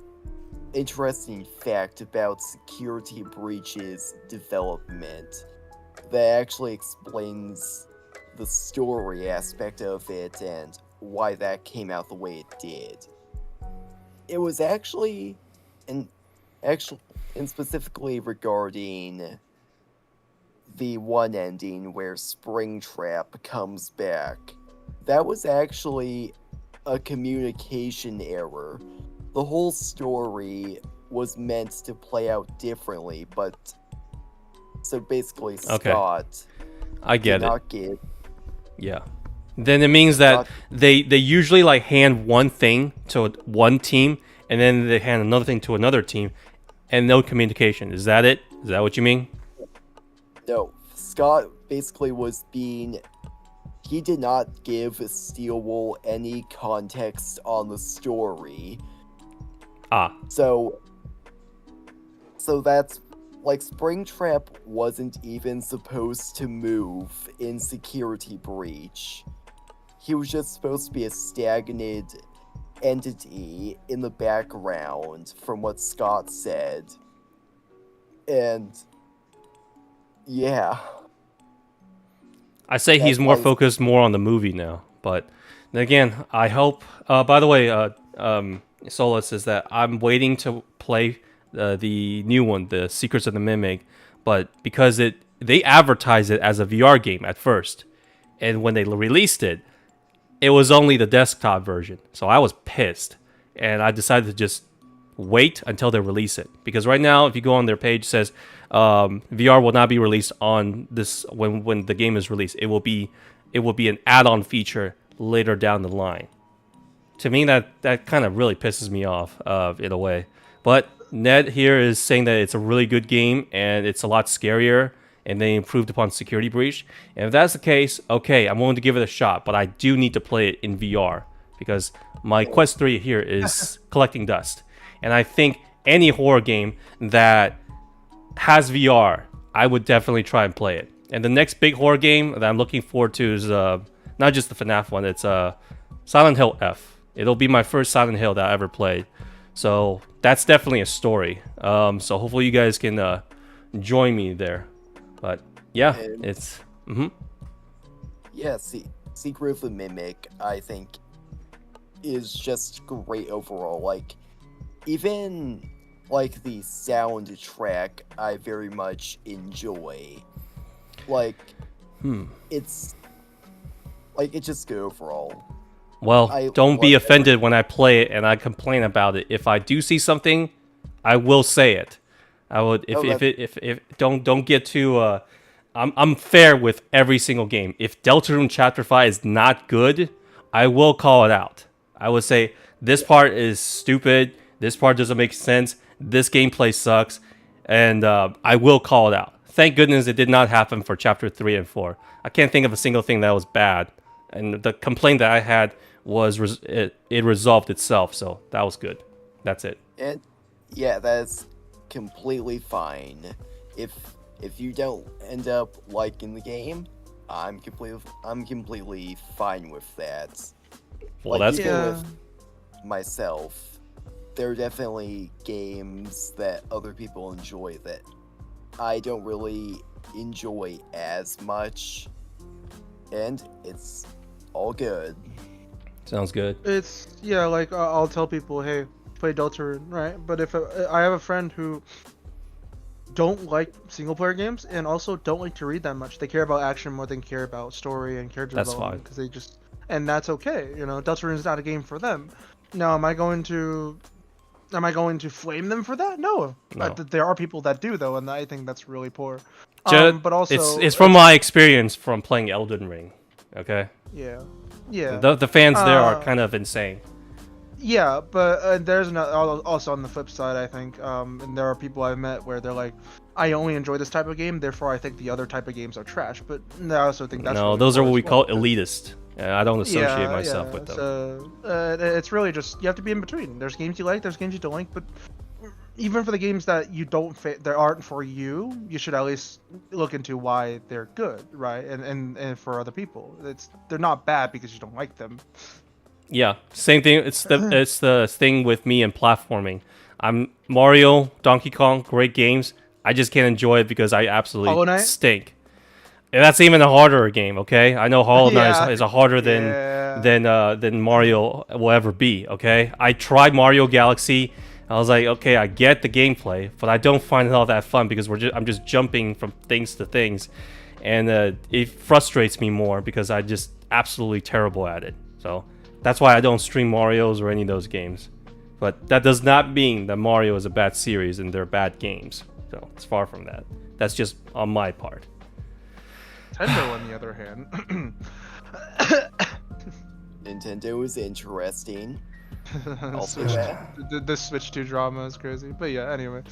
interesting fact about Security Breach's development that actually explains the story aspect of it and why that came out the way it did. It was actually, and specifically regarding the one ending where Springtrap comes back, that was actually a communication error. The whole story was meant to play out differently, but so basically Scott I get did it. not get. Yeah. Then it means that they usually like hand one thing to one team and then they hand another thing to another team and no communication. Is that it? Is that what you mean? No, Scott basically he did not give Steelwool any context on the story. So that's like Springtrap wasn't even supposed to move in Security Breach. He was just supposed to be a stagnant entity in the background, from what Scott said. And yeah. I say he's more focused more on the movie now, but again, I hope. By the way, Solus, is that I'm waiting to play the new one, the Secrets of the Mimic, but because they advertised it as a VR game at first, and when they released it, it was only the desktop version, so I was pissed, and I decided to just wait until they release it, because right now, if you go on their page, it says VR will not be released on this when the game is released. It will be an add-on feature later down the line. To me, that kind of really pisses me off in a way. But Ned here is saying that it's a really good game and it's a lot scarier and they improved upon Security Breach. And if that's the case, okay, I'm willing to give it a shot, but I do need to play it in VR because my Quest 3 here is collecting dust. And I think any horror game that has VR, I would definitely try and play it. And the next big horror game that I'm looking forward to is not just the FNAF one, it's Silent Hill F. It'll be my first Silent Hill that I ever played. So that's definitely a story. So hopefully you guys can join me there. But yeah, it's... Yeah, Secret of the Mimic, I think, is just great overall. Like, even, like, the soundtrack I very much enjoy. Like, it's just good overall. Well, don't be offended when I play it and I complain about it. If I do see something, I will say it. I would if don't get too I'm fair with every single game. If Deltarune Chapter 5 is not good, I will call it out. I would say this part is stupid, this part doesn't make sense, this gameplay sucks, and I will call it out. Thank goodness it did not happen for Chapter 3 and 4. I can't think of a single thing that was bad. And the complaint that I had was it resolved itself, so that was good. That's it. And yeah, that's completely fine. If you don't end up liking the game, I'm completely fine with that. Well, like, that's even good. with myself, there are definitely games that other people enjoy that I don't really enjoy as much, and it's all good. Sounds good. It's, yeah, like, I'll tell people, hey, play Deltarune, right? But if I have a friend who don't like single-player games and also don't like to read that much. They care about action more than care about story and character development. Because they just... And that's okay, you know? Deltarune is not a game for them. Now, am I going to flame them for that? No. There are people that do, though, and I think that's really poor. But also... It's from my experience from playing Elden Ring, okay? Yeah. Yeah. The fans there are kind of insane. Yeah, but there's also on the flip side, I think, and there are people I've met where they're like, I only enjoy this type of game, therefore I think the other type of games are trash. But I also think that's No, really those are cool what we as well, call 'cause- elitist. I don't associate myself yeah. with them. So it's really just you have to be in between. There's games you like, there's games you don't like, but even for the games that you don't that aren't for you, you should at least look into why they're good, right? And for other people, they're not bad because you don't like them. Yeah, same thing. It's the thing with me and platforming. I'm Mario, Donkey Kong, great games. I just can't enjoy it because I Hollow absolutely Knight? stink. And that's even a harder game. Okay, I know Hollow Knight Yeah. is a harder Yeah. than Mario will ever be. Okay, I tried Mario Galaxy. I was like, okay, I get the gameplay, but I don't find it all that fun because I'm just jumping from things to things, and it frustrates me more because I just absolutely terrible at it. So that's why I don't stream Marios or any of those games. But that does not mean that Mario is a bad series and they're bad games. So it's far from that. That's just on my part. Nintendo, on the other hand, Nintendo is interesting. Also Switch, bad. the Switch 2 drama is crazy. But yeah, anyway.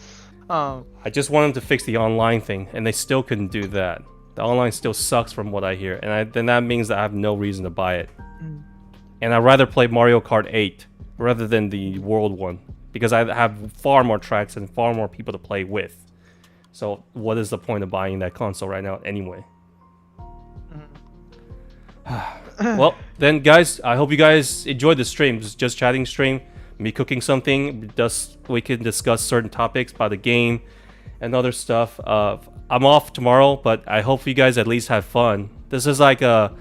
I just want them to fix the online thing, and they still couldn't do that. The online still sucks from what I hear, and then that means that I have no reason to buy it. And I'd rather play Mario Kart 8 rather than the World one, because I have far more tracks and far more people to play with. So what is the point of buying that console right now anyway? Well, then, guys, I hope you guys enjoyed the stream. It's just chatting stream, me cooking something. We can discuss certain topics about the game and other stuff. I'm off tomorrow, but I hope you guys at least have fun. This is like a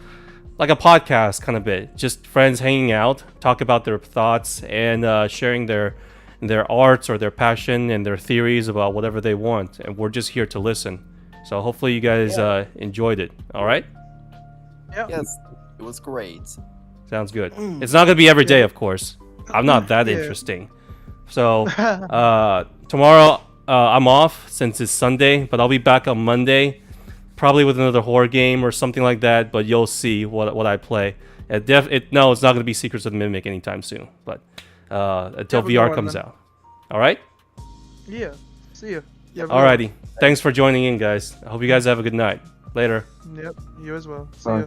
podcast kind of bit, just friends hanging out, talk about their thoughts and sharing their arts or their passion and their theories about whatever they want. And we're just here to listen. So hopefully you guys enjoyed it. All right. Yeah. Yes, it was great. Sounds good. It's not gonna be every day, of course. I'm not that Yeah. interesting. So tomorrow I'm off since it's Sunday, but I'll be back on Monday, probably with another horror game or something like that. But you'll see what I play. No, it's not gonna be Secrets of the Mimic anytime soon. But until Have a good VR one, comes then. out. All right. Yeah. See ya. You have a good one. Alrighty. Thanks for joining in, guys. I hope you guys have a good night. Later. Yep. You as well. See Bye. ya.